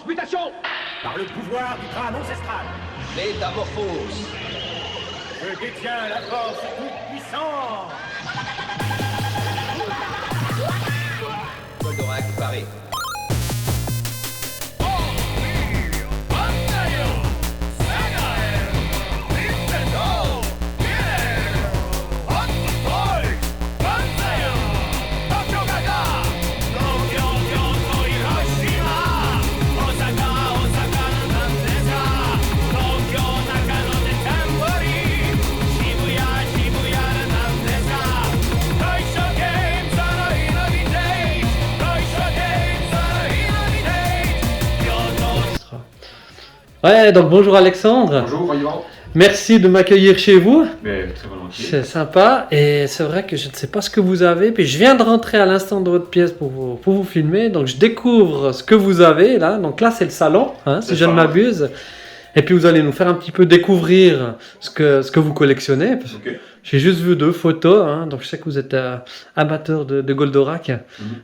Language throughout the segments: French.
Mutation. Par le pouvoir du crâne ancestral, Métamorphose. je détiens la force toute puissante. Goldorak paré. Ouais, donc bonjour Alexandre. Bonjour Yvan. Merci de m'accueillir chez vous. Mais très volontiers. C'est sympa. Et c'est vrai que je ne sais pas ce que vous avez. Puis je viens de rentrer à l'instant de votre pièce pour vous filmer. Donc je découvre ce que vous avez là. Donc là, c'est le salon, hein, si je ne m'abuse. Et puis vous allez nous faire un petit peu découvrir ce que vous collectionnez. Ok. J'ai juste vu 2 photos. Hein, donc je sais que vous êtes amateur de Goldorak.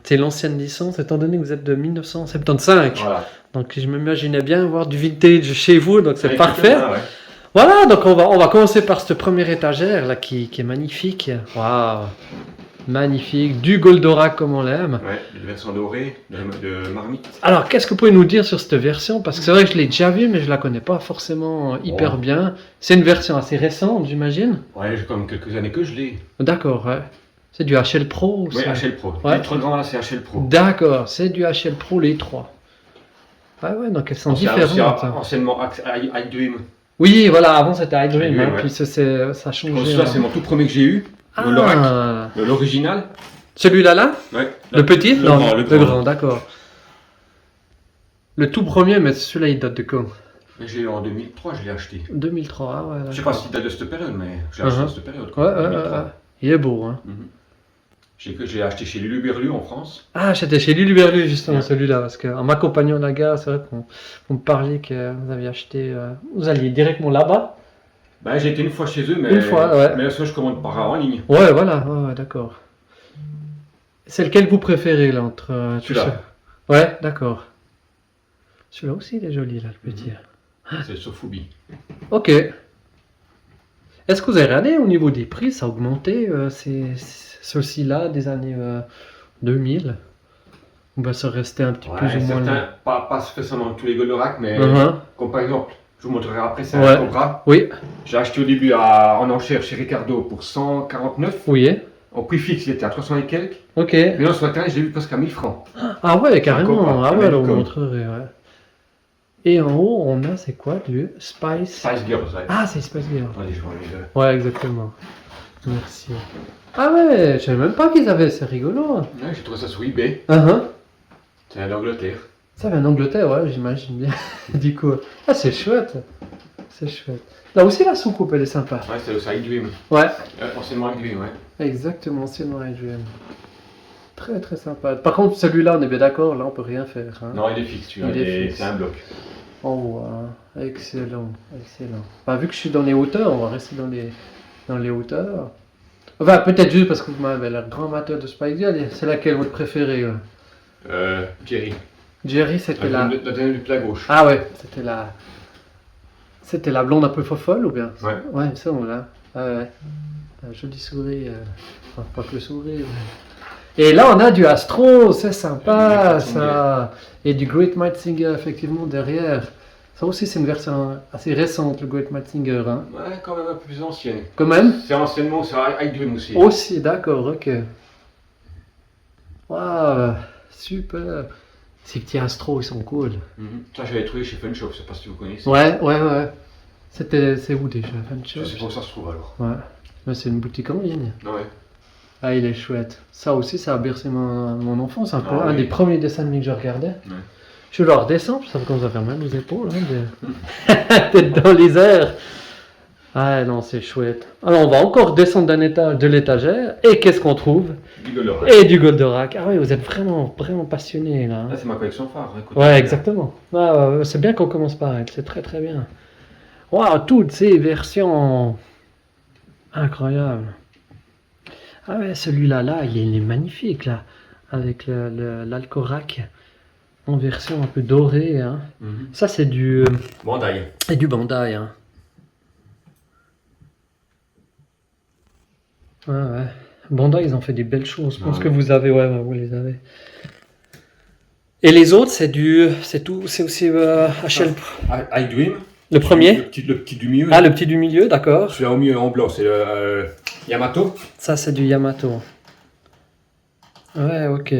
C'est l'ancienne licence, étant donné que vous êtes de 1975. Voilà. Donc je m'imaginais bien voir du vintage chez vous. Donc c'est Avec parfait. quelques-uns, ouais. Voilà, donc on va commencer par cette première étagère là qui est magnifique. Waouh, magnifique, du Goldorak comme on l'aime. Ouais, une version dorée de Marmite. Alors, qu'est-ce que vous pouvez nous dire sur cette version? Parce que c'est vrai que je l'ai déjà vue, mais je la connais pas forcément hyper bien. C'est une version assez récente, j'imagine. Ouais, j'ai quand même quelques années que je l'ai. D'accord, ouais. C'est du HL Pro ou Oui, c'est- HL Pro. Ouais. Les 3 grands là, c'est HL Pro. D'accord, c'est du HL Pro les 3. Ouais, donc elles sont différentes. Anciennement iDream. Oui, voilà, avant c'était iDream, iDream, hein, ouais. puis ça a changé. Celui-là, c'est mon tout premier que j'ai eu. Goldorak. Ah, L'original. celui-là là? Ouais. Le petit? Le Non, grand, le grand, d'accord. Le tout premier, mais celui-là il date de quand? J'ai eu en 2003, je l'ai acheté. 2003, ah ouais. Je sais pas s'il date de cette période, mais je l'ai acheté Uh-huh. à cette période. Ouais, quoi, ouais, 2003. ouais. Il est beau, hein. Mhm. J'ai acheté chez Lulu Berlu en France. Ah, j'étais chez Lulu Berlu justement, Ouais. celui-là, parce qu'en m'accompagnant à la gare, c'est vrai qu'on vous me parliez que vous aviez acheté. Vous alliez directement là-bas? Ben, j'ai été une fois chez eux, mais, Une fois, ouais. mais ça, je commande par en ligne. Ouais, voilà, ouais, d'accord. C'est lequel vous préférez là entre tous Celui-là. ceux- Ouais, d'accord. Celui-là aussi il est joli là, le petit. C'est le Sofubi. Ok. Est-ce que vous avez regardé au niveau des prix, ça a augmenté ceux-ci-là des années 2000? Ou ben ça restait un petit plus ou moins certains, là? pas spécialement tous les Goldorak, mais Uh-huh. comme par exemple, je vous montrerai après, c'est Ouais. un Cobra. Oui, J'ai acheté au début en enchère chez Ricardo pour 149. oui. Au prix fixe, il était à 300 et quelques. Ok. Mais là, sur internet, j'ai vu presque à 1000 francs. Ah ouais, carrément. Cobra, Ah ouais, alors on American. montrerait, ouais. Et en haut, on a, c'est quoi, du Spice? Spice Girls, ouais. Ah, c'est Spice Girl. Allez, je vois les deux. Ouais, exactement. Merci. Ah ouais, je savais même pas qu'ils avaient, c'est rigolo. Ouais, j'ai trouvé ça sur eBay. Uh-huh. C'est en Angleterre. Ça va en Angleterre, ouais, j'imagine bien. Du coup, ah, c'est chouette. C'est chouette. Là aussi, la soucoupe, elle est sympa. Ouais, c'est le iDream. Ouais, Anciennement iDream, ouais. exactement, c'est noir et jaune. Très très sympa. Par contre, celui-là, on est bien d'accord, là, on peut rien faire. Hein. Non, il est fixe, tu vois. Il est fixe. C'est un bloc. On voit, hein. Excellent, excellent. Bah, vu que je suis dans les hauteurs, on va rester dans les hauteurs. Enfin, peut-être juste parce que vous m'avez l'air grand amateur de Spice Girl, c'est laquelle votre préférée? Jerry. Jerry, c'était la... La dernière du plat gauche. Ah ouais, c'était la blonde un peu fofolle ou bien? Ouais. Ouais, ça on l'a. Ouais. Un joli sourire. Enfin, pas que le sourire. Et là on a du Astro, c'est sympa Et du Great ça. Et du Great Might Singer effectivement derrière. Ça aussi c'est une version assez récente, le Great Might Singer. Hein. Ouais, quand même un peu plus ancienne. Quand même? C'est anciennement, c'est iDream aussi. Aussi, d'accord, ok. Waouh, super. Ces petits Astro, ils sont cool. Mhm. Ça, j'avais trouvé chez Fun Shop, je sais pas si vous connaissez. Ouais, ouais, ouais. C'est où déjà? Je sais pas où ça se trouve alors. Ouais. Mais c'est une boutique en ligne. Ouais. Ah, il est chouette. Ça aussi, ça a bercé mon enfance. Un Ah oui. des premiers dessins animés que je regardais. Ouais. Je le redescends, ça commence à faire mal aux épaules. Hein, d'être dans les airs. Ah non, c'est chouette. Alors, on va encore descendre d'un étage de l'étagère. Et qu'est-ce qu'on trouve? Du Goldorak. Et du Goldorak. Ah oui, vous êtes vraiment, vraiment passionné là. Là, c'est ma collection phare. Hein, écoute. Ouais, exactement. Ah, ouais, c'est bien qu'on commence par elle. C'est très très bien. Waouh, toutes ces versions. Incroyable. Ah ouais, celui-là, là, il est magnifique là. Avec l'Alcorac. en version un peu dorée. Hein. Ça, c'est du Bandai. Hein. Ouais. Bandai, ils ont fait des belles choses. Je pense que vous avez, vous les avez. Et les autres, c'est aussi HL. iDream. Le premier. Le petit du milieu. Ah, le petit du milieu, d'accord. Celui-là au milieu en blanc, c'est le Yamato. Ça, c'est du Yamato. Ouais, ok.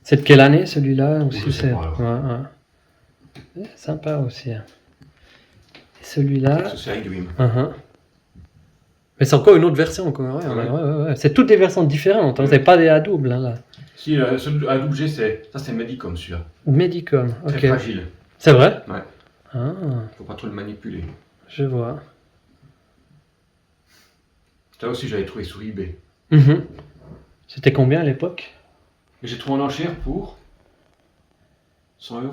C'est de quelle année celui-là aussi c'est... Ouais. Sympa aussi. Hein. Et celui-là. Ça, c'est iDream. Mais c'est encore une autre version. Quoi. Ouais. C'est toutes des versions différentes. Hein. C'est pas des à double. Hein, là. Si, celui à double G, c'est Medicom celui-là. Medicom, ok. Très fragile. C'est vrai? Ouais. Ah. Faut pas trop le manipuler. Je vois. Ça aussi, j'avais trouvé sur eBay. C'était combien à l'époque? J'ai trouvé en enchère pour 100 €.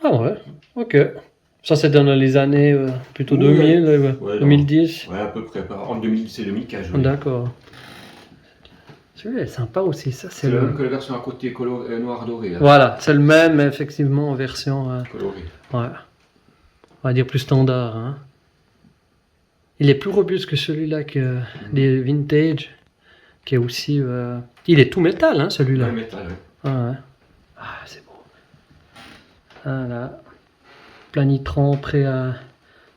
Ah ouais, ok. Ça, c'est dans les années plutôt 2000, 2010. Ouais, à peu près. Entre 2010 et 2015. D'accord. Celui-là est sympa aussi. Ça, c'est le même que la version à côté noir doré. Hein. Voilà, c'est le même, effectivement, en version colorée. Ouais. On va dire plus standard. Hein. Il est plus robuste que celui-là que des vintage, qui est aussi. Il est tout métal, hein, celui-là. Ouais, métal, ouais. Ah, c'est beau. Voilà. Planitron, prêt à.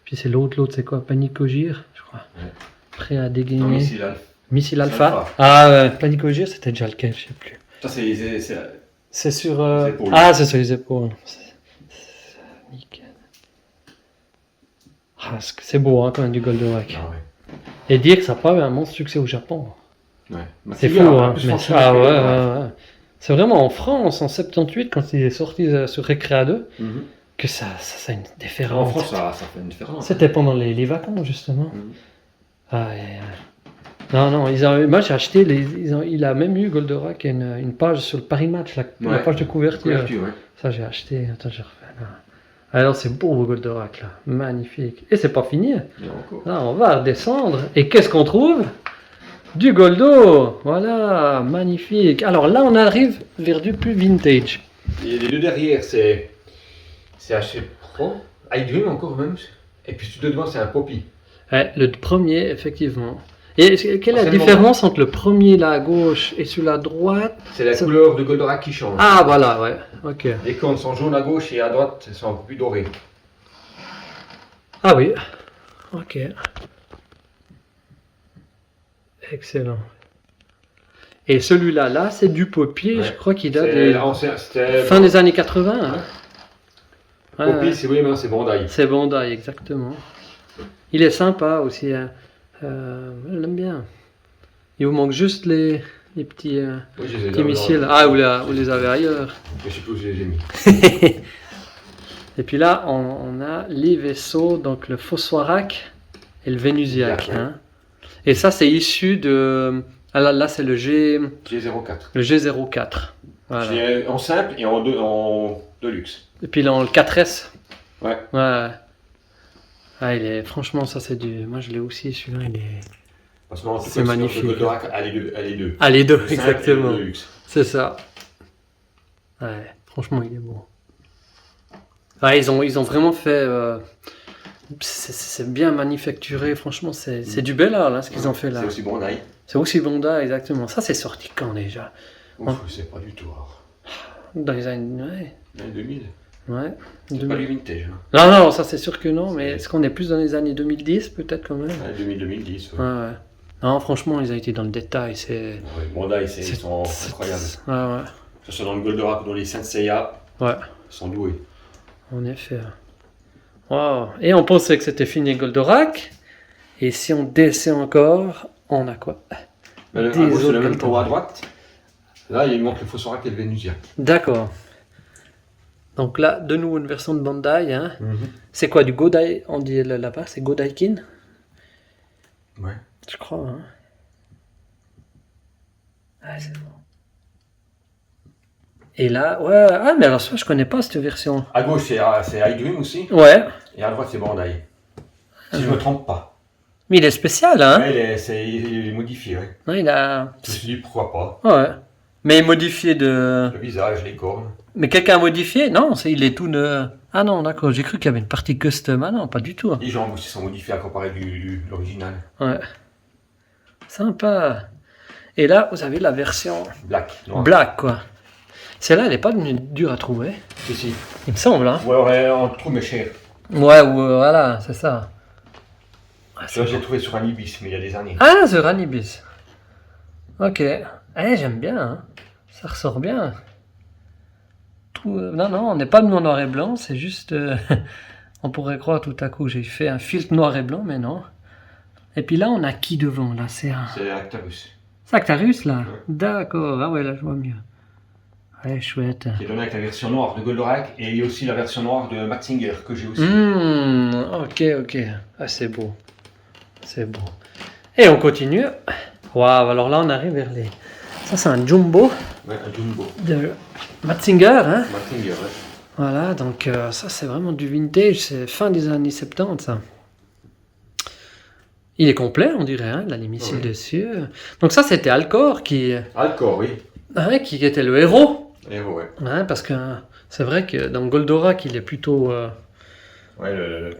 Puis c'est l'autre c'est quoi? Panicogir, je crois. Ouais. Prêt à dégainer. Non, Missile Alpha. Ah, Panicogir, c'était déjà lequel, je sais plus. Ça, c'est sur. Les épaules. Ah, c'est sur les épaules. Nickel. Ah, c'est beau, hein, quand même, du Goldorak. Ah, ouais. Et dire que ça n'a pas eu un monstre succès au Japon. Ouais. C'est fou, hein. Ouais. C'est vraiment en France, en 78, quand il est sorti sur Recrea 2, que ça a une différence. En France, ça fait une différence. C'était pendant les vacances, justement. Non, moi j'ai acheté, il a même eu Goldorak une page sur le Paris Match, la page de couverture. Ça j'ai acheté, attends, j'ai refait. Alors c'est beau Goldorak là, magnifique. Et c'est pas fini. Là on va redescendre. Et qu'est-ce qu'on trouve? Du Goldo. Voilà, magnifique. Alors là on arrive vers du plus vintage. Et les deux derrière c'est HL Pro, iDream encore même. Et puis celui de devant c'est un Poppy. Ouais, le premier effectivement. Et quelle est la différence entre le premier là à gauche et celui-là à droite? C'est la couleur de Goldorak qui change. Ah voilà, ouais, ok. Les cornes sont jaunes à gauche et à droite elles sont un peu plus dorées. Ah oui, ok. Excellent. Et celui-là, là, c'est du Poppy, je crois qu'il date fin des années 80. Hein. Poppy, c'est Bandai. C'est Bandai, exactement. Il est sympa aussi. Hein. Je l'aime bien. Il vous manque juste les petits, petits missiles. Ah, vous les avez ailleurs. Je sais plus où je les ai mis. Et puis là, on a les vaisseaux, donc le Phosphorak et le Venusiac. Hein. Et ça, c'est issu de... Ah, là, c'est le G04. Le G04. Voilà. En simple et en deluxe. Et puis là, le 4S. Ouais. Ah, franchement, ça c'est du. Moi je l'ai aussi, celui-là, il est. C'est magnifique. Le Goldorak a les deux. Ah, les deux, exactement. C'est ça. Ouais, franchement, il est beau. Ouais, ils ont vraiment fait. C'est bien manufacturé, franchement, c'est du bel art là, ce qu'ils ont fait là. C'est aussi Bandai. C'est aussi Bandai, exactement. Ça, c'est sorti quand déjà? Je sais pas du tout. Dans les années. Ouais. 2000. Ouais. C'est pas du vintage. Hein. Non, ça c'est sûr que non, mais est-ce qu'on est plus dans les années 2010 peut-être quand même? 2000-2010, ouais. Non, franchement, ils ont été dans le détail. Bandai, ils sont incroyables. Ouais. Que ce soit dans le Goldorak ou dans les Saint Seiya, ils sont doués. En effet. Wow. Et on pensait que c'était fini Goldorak, et si on descend encore, on a quoi? C'est le même pour à droite. Là, il manque le Phosphorak et le Venusiac. D'accord. Donc là, de nouveau une version de Bandai. Hein. C'est quoi, du Godai? On dit là-bas, c'est Godaikin? Ouais. Je crois. Hein. Ah, c'est bon. Et là, mais alors ça, je connais pas cette version. À gauche, c'est iDream aussi. Ouais. Et à droite, c'est Bandai. Si je me trompe pas. Mais il est spécial, hein? Ouais, il est modifié, ouais. Ouais, il a... Je me suis dit, pourquoi pas. Ouais. Mais modifié de... Le visage, les cornes. Mais quelqu'un a modifié? Non, il est tout de... Ah non, d'accord, j'ai cru qu'il y avait une partie custom. Ah non, pas du tout. Les jambes aussi sont modifiées à comparer de l'original. Ouais. Sympa. Et là, vous avez la version Noir. black, quoi. Celle-là, elle n'est pas dure à trouver. Si. Il me semble, hein. Ou alors on trouve mais cher. Ouais, voilà, c'est ça. Ah, Ça, j'ai trouvé sur un Ibis, mais il y a des années. Ah, The Ranibis. Ok. J'aime bien, hein. Ça ressort bien. Non, on n'est pas de mon noir et blanc, c'est juste... on pourrait croire tout à coup que j'ai fait un filtre noir et blanc, mais non. Et puis là, on a qui devant, là? C'est Actarus. C'est Actarus, là? Ouais. D'accord. Ah ouais, là, je vois mieux. Ouais, chouette. Qui est donné avec la version noire de Goldorak, et il y a aussi la version noire de Matzinger, que j'ai aussi. Ok. Ah, c'est beau. C'est beau. Et on continue. Waouh, alors là, on arrive vers les... Ça, c'est un jumbo Ouais, un Jumbo. de Matzinger, hein? Matzinger, ouais. Voilà, donc ça, c'est vraiment du vintage. C'est fin des années 70, ça. Il est complet, on dirait, hein? Il a les missiles dessus. Donc ça, c'était Alcor qui était le héros. Et ouais. Ouais, parce que c'est vrai que dans Goldorak, il est plutôt... Ouais,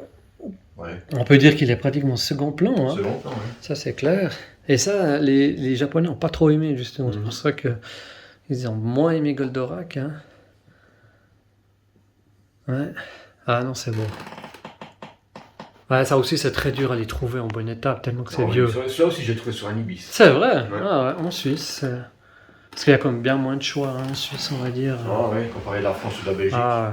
on peut dire qu'il est pratiquement second plan. Hein. Second plan, ouais. Ça, c'est clair. Et ça, les Japonais n'ont pas trop aimé, justement. C'est pour ça qu'ils ont moins aimé Goldorak. Hein. Ouais. Ah non, c'est beau. Ouais, ça aussi, c'est très dur à les trouver en bon état, tellement que c'est vieux. Celui-là aussi, j'ai trouvé sur un Ibis. C'est vrai. Ouais. Ah ouais, en Suisse. Parce qu'il y a quand même bien moins de choix hein, en Suisse, on va dire. Ah ouais, comparé à la France ou la Belgique. Ah.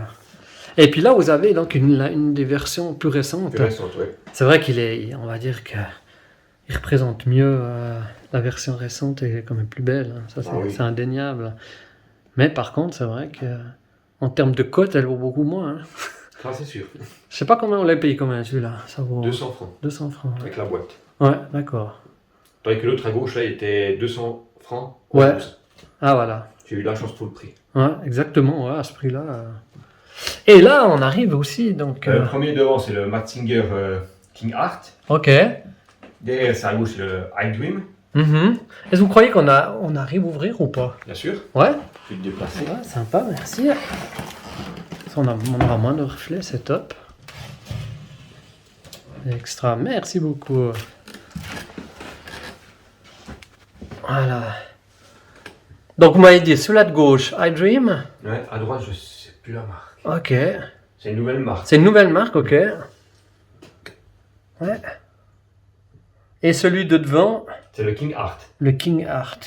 Et puis là, vous avez donc une des versions plus récentes. Plus récente, ouais. C'est vrai on va dire qu'il représente mieux la version récente et est quand même plus belle. Hein. Ça, c'est indéniable. Mais par contre, c'est vrai que en termes de cote, elle vaut beaucoup moins. Hein. Ah, c'est sûr. Je sais pas combien on l'a payé combien celui-là. Ça vaut 200 francs. 200 francs. Avec la boîte. Ouais, d'accord. Tandis que l'autre à gauche, là, il était 200 francs. Ouais. Ah voilà. J'ai eu la chance pour le prix. Ouais, exactement, ouais, à ce prix-là. Et là, on arrive aussi, donc... Le premier devant, c'est le Matzinger King Art. Ok. Derrière, c'est à gauche, le High Dream. Est-ce que vous croyez qu'on arrive à ouvrir ou pas? Bien sûr. Ouais. Je vais te déplacer. Ouais, sympa, merci. Ça, on aura moins de reflets, c'est top. Extra, merci beaucoup. Voilà. Donc, vous m'avez dit, celui-là de gauche, I Dream. Ouais, à droite, je sais plus la marque. Ok. C'est une nouvelle marque. C'est une nouvelle marque, ok. Ouais. Et celui de devant, C'est le King Art. le King Art.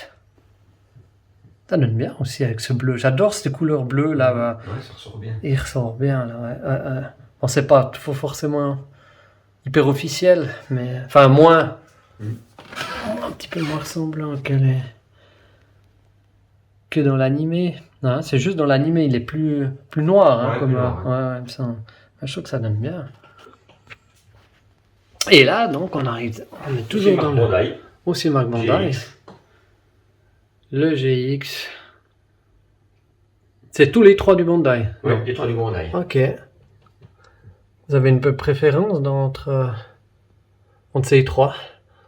Ça donne bien aussi avec ce bleu. J'adore ces couleurs bleues là. Ouais, ça ressort bien. Il ressort bien là. Ouais. On sait pas, faut forcément hyper officiel, mais enfin moins, un petit peu moins ressemblant que dans l'animé. Non, c'est juste dans l'animé, il est plus noir, hein, Ouais, comme plus noir, ouais, il me semble. Je trouve que ça donne bien. Et là, donc, on est toujours dans le Bandai. aussi Mark Bandai. GX. Le GX. C'est tous les trois du Bandai. Ouais, les trois du Bandai. Ok. Vous avez une peu préférence entre ces trois?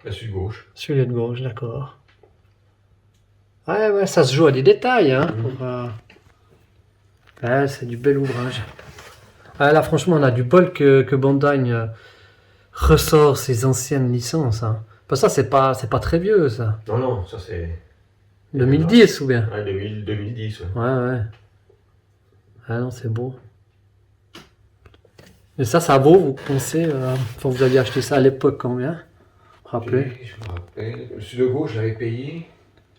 La celui de gauche. Celui de gauche, d'accord. Ouais, ça se joue à des détails. Hein, ouais, c'est du bel ouvrage. Ah, là, franchement, on a du bol que Bandai ressort ses anciennes licences. Hein. Ça, c'est pas très vieux, ça. Non, ça c'est... 2010 ou bien? Ouais, 2010, ouais. Ouais. Ah non, c'est beau. Et ça vaut, vous pensez, quand vous aviez acheté ça à l'époque, combien? Rappelez. Je me rappelle. Celui de gauche, j'avais payé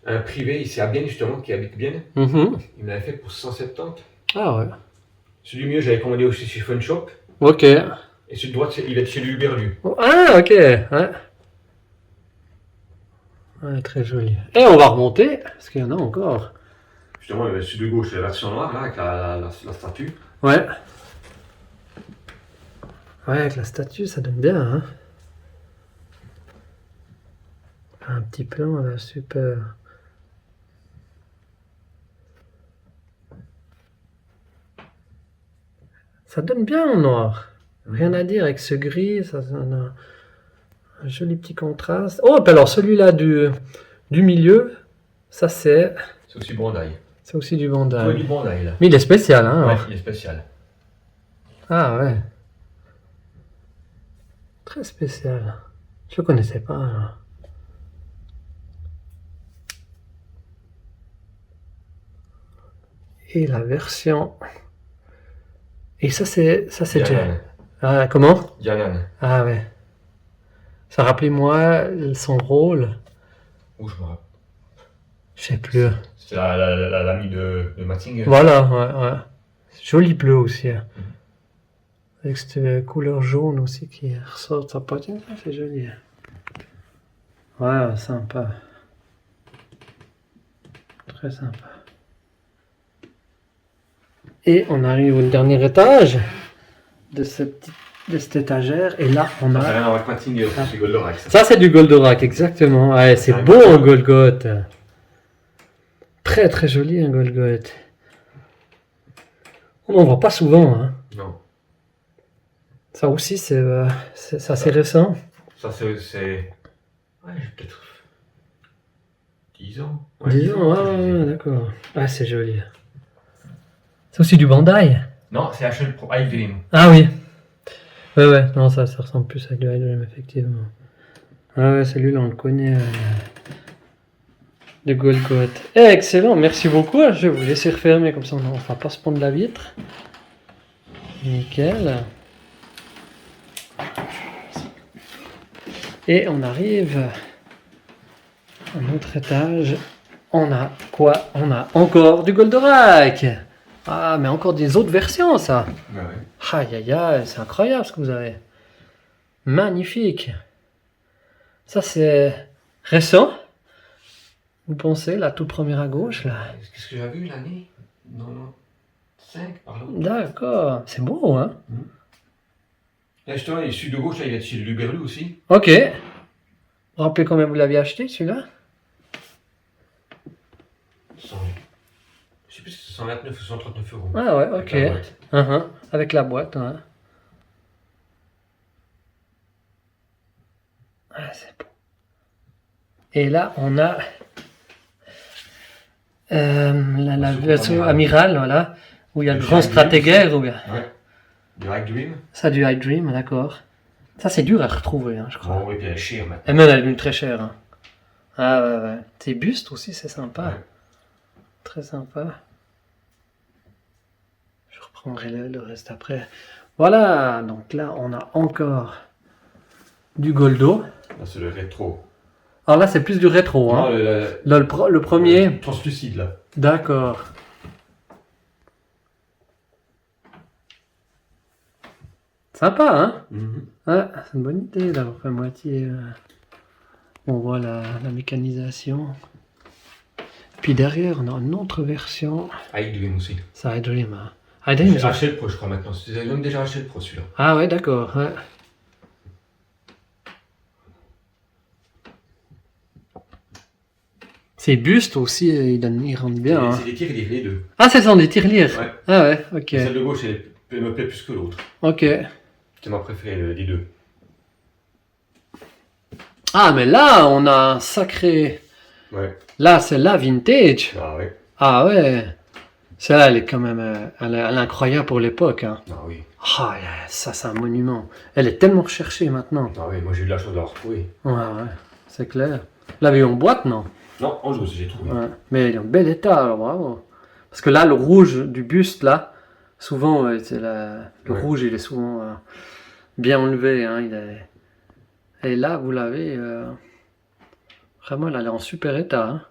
un privé ici à Bienne, justement, qui habite Bienne. Il me l'avait fait pour 170. Ah ouais. Celui du milieu, j'avais commandé aussi chez Fun Shop. Ok. Et celui de droite, il est chez Luberlu. Ah, ok. Ouais, très joli. Et on va remonter, parce qu'il y en a encore. Justement, celui de gauche, c'est la version noire, là, avec la statue. Ouais. Ouais, avec la statue, ça donne bien, hein. Un petit plan, là, super. Ça donne bien en noir. Rien à dire avec ce gris, ça a un joli petit contraste. Oh, puis alors celui-là du milieu, ça c'est C'est aussi Bandai. C'est aussi du Ouais, Bandai. du Bandai là. Mais il est spécial, hein. Ouais, alors. il est spécial. Ah ouais. Très spécial. Je connaissais pas. Alors. Et la version. Et ça c'est déjà. Dianan. Ah comment? Dianan. Ah ouais. Ça rappelez-moi son rôle. Où je me rappelle. Je sais plus. C'est l'ami de Mazinger. Voilà, ouais, ouais. Joli bleu aussi. Hein. Avec cette couleur jaune aussi qui ressort de sa poitrine, ça c'est joli. Ouais, sympa. Très sympa. Et on arrive au dernier étage de cette étagère. Et là, on Ça n'a a... rien à voir avec Mazinger, c'est Goldorak. Ça, c'est du Goldorak, exactement. Ouais, c'est Ouais, beau, ouais. un Golgoth. Très, très joli, un Golgoth. On n'en voit pas souvent, hein. Non. Ça aussi, c'est assez récent. Ça, c'est. Ouais, j'ai peut-être. 10 ans. Disons, ouais, d'accord. Ah, c'est joli. C'est aussi du Bandai. Non, c'est HL Pro Ice Dream. Ah oui. Ouais, non, ça ressemble plus à du Idol, effectivement. Ah ouais, celui-là, on le connaît. De Golgoth. Eh, excellent, merci beaucoup. Je vais vous laisser refermer, comme ça on ne va pas se prendre la vitre. Nickel. Et on arrive à un autre étage. On a quoi? On a encore du Goldorak. Ah, mais encore des autres versions, ça. Ouais, ouais. Aïe, aïe, aïe, c'est incroyable ce que vous avez. Magnifique. Ça, c'est récent. Vous pensez, la toute première à gauche, là? Qu'est-ce que j'ai vu l'année? Non. 5 par là. D'accord. C'est beau, hein? Là, justement, il est celui de gauche, là, il est chez Luberlu aussi. Ok. Vous vous rappelez combien vous l'aviez acheté, celui-là? 100. Je sais plus si c'est 129 ou 139 euros. Ah ouais, Avec ok. la boîte. Avec la boîte, ouais. Ah, c'est beau. Et là, on a la version Amiral, voilà, où il y a le Le grand High stratégaire. Ou bien... Ouais. Du High Dream. Ça, du High Dream, d'accord. Ça, c'est dur à retrouver, hein, je crois. Bon, oui, puis elle est chère maintenant. Et même, elle est devenue très chère. Hein. Ah ouais, ouais. Tes bustes aussi, c'est sympa. Ouais. Très sympa. Je reprendrai le reste après. Voilà, donc là, on a encore du Goldo. Là, c'est le rétro. Alors là, c'est plus du rétro. Non, Hein. le Là, le premier. translucide, là. D'accord. Sympa, hein? Ah, c'est une bonne idée d'avoir fait moitié. On voit la mécanisation. Puis derrière, on a une autre version. High Dream aussi. Ça High Dream. Hein. High Dream, J'ai acheté le Pro, je crois, maintenant. J'ai même déjà acheté le Pro, celui-là. Ah ouais, d'accord. Ouais. Ces bustes aussi, ils rendent bien. Hein. C'est des tirs les deux. Ah, ce sont des tirelires. Ouais. Ah ouais, ok. Celle de gauche, elle me plaît plus que l'autre. Ok. C'est ma préférée des deux. Ah, mais là, on a un sacré... Ouais. Là, c'est la vintage. Ah ouais. Ah ouais. Celle-là, elle est quand même... elle est incroyable pour l'époque. Hein. Ah oui. Ah, ça, c'est un monument. Elle est tellement recherchée maintenant. Ah oui, moi j'ai eu la chance de la retrouver. Ouais, ouais. C'est clair. L'avez en boîte, non? Non, en joueuse, j'ai trouvé. Ouais. Mais elle est en bel état, alors bravo. Parce que là, le rouge du buste, là, souvent, c'est le Ouais. rouge, il est souvent bien enlevé. Hein, Et là, vous l'avez... Vraiment, elle est en super état. Hein.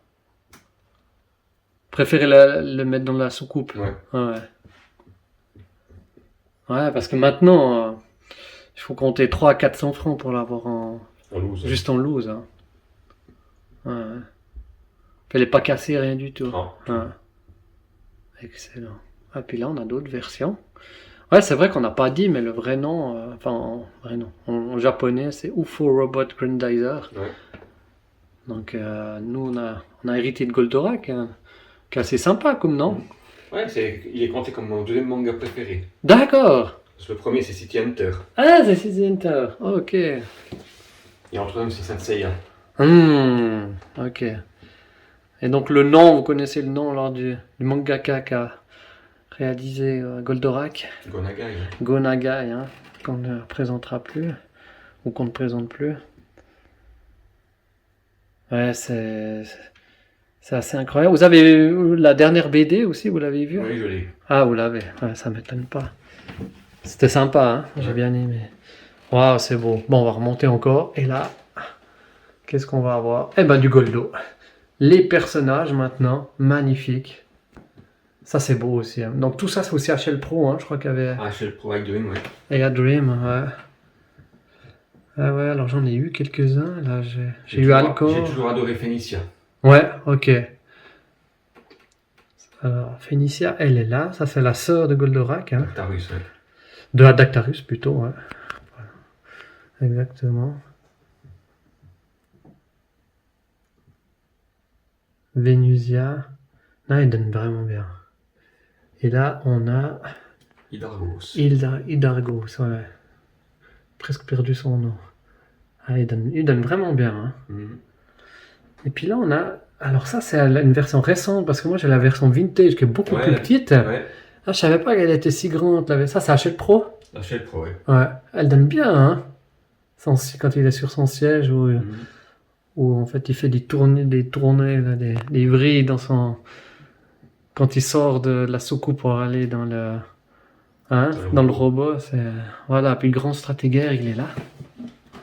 Préférez le mettre dans la soucoupe. Ouais. Ouais. Ouais, parce que maintenant, il faut compter 300 à 400 francs pour l'avoir En loose. juste en loose. Hein. Ouais. Elle n'est pas cassée, rien du tout. Non. Ouais. Excellent. Ah, puis là, on a d'autres versions. Ouais, c'est vrai qu'on n'a pas dit, mais le vrai nom, vrai nom, en japonais, c'est UFO Robot Grandizer. Ouais. Donc, nous, on a hérité de Goldorak, hein, qui est assez sympa comme nom. Ouais, il est compté comme mon deuxième manga préféré. D'accord. Parce que le premier, c'est City Hunter. Ah, c'est City Hunter. Ok. Et en troisième, c'est Saint Seiya. Ok. Et donc le nom, vous connaissez le nom lors du mangaka qui a réalisé Goldorak, Gonagai. Hein. Go Nagai, hein, qu'on ne présentera plus, ou qu'on ne présente plus. Ouais, c'est assez incroyable. Vous avez eu la dernière BD aussi, vous l'avez vue? Oui, je l'ai. Ah, vous l'avez, ouais, ça m'étonne pas. C'était sympa, hein, j'ai bien aimé. Waouh, c'est beau. Bon, on va remonter encore. Et là, qu'est-ce qu'on va avoir? Eh ben, du Goldo. Les personnages maintenant, magnifiques. Ça, c'est beau aussi. Hein. Donc, tout ça, c'est aussi HL Pro, hein, je crois qu'il y avait. Ah, c'est le Pro High Dream, ouais. Et à Dream, ouais. Ah ouais, alors j'en ai eu quelques-uns. Là, j'ai eu Alcor. J'ai toujours adoré Phénicia. Ouais, ok. Alors, Phénicia, elle est là. Ça, c'est la sœur de Goldorak. Hein. Actarus, ouais. De Adactarus, plutôt. Ouais. Voilà. Exactement. Vénusia. Non, il donne vraiment bien. Et là, on a Hydargos. Hydargos, ouais. Presque perdu son nom. Ah, il donne vraiment bien. Hein. Mhm. Et puis là, on a... Alors ça, c'est une version récente, parce que moi, j'ai la version vintage, qui est beaucoup Ouais, plus petite. Ouais. Ah, je savais pas qu'elle était si grande. Ça, c'est HL Pro. Ah, c'est le Pro, ouais. Ouais, elle donne bien, hein. Quand il est sur son siège, Mhm. où en fait, il fait des tournées, là, des vrilles dans son... Quand il sort de la soucoupe pour aller dans le... Hein, dans le robot, c'est... Voilà, puis le grand stratégaire, il est là.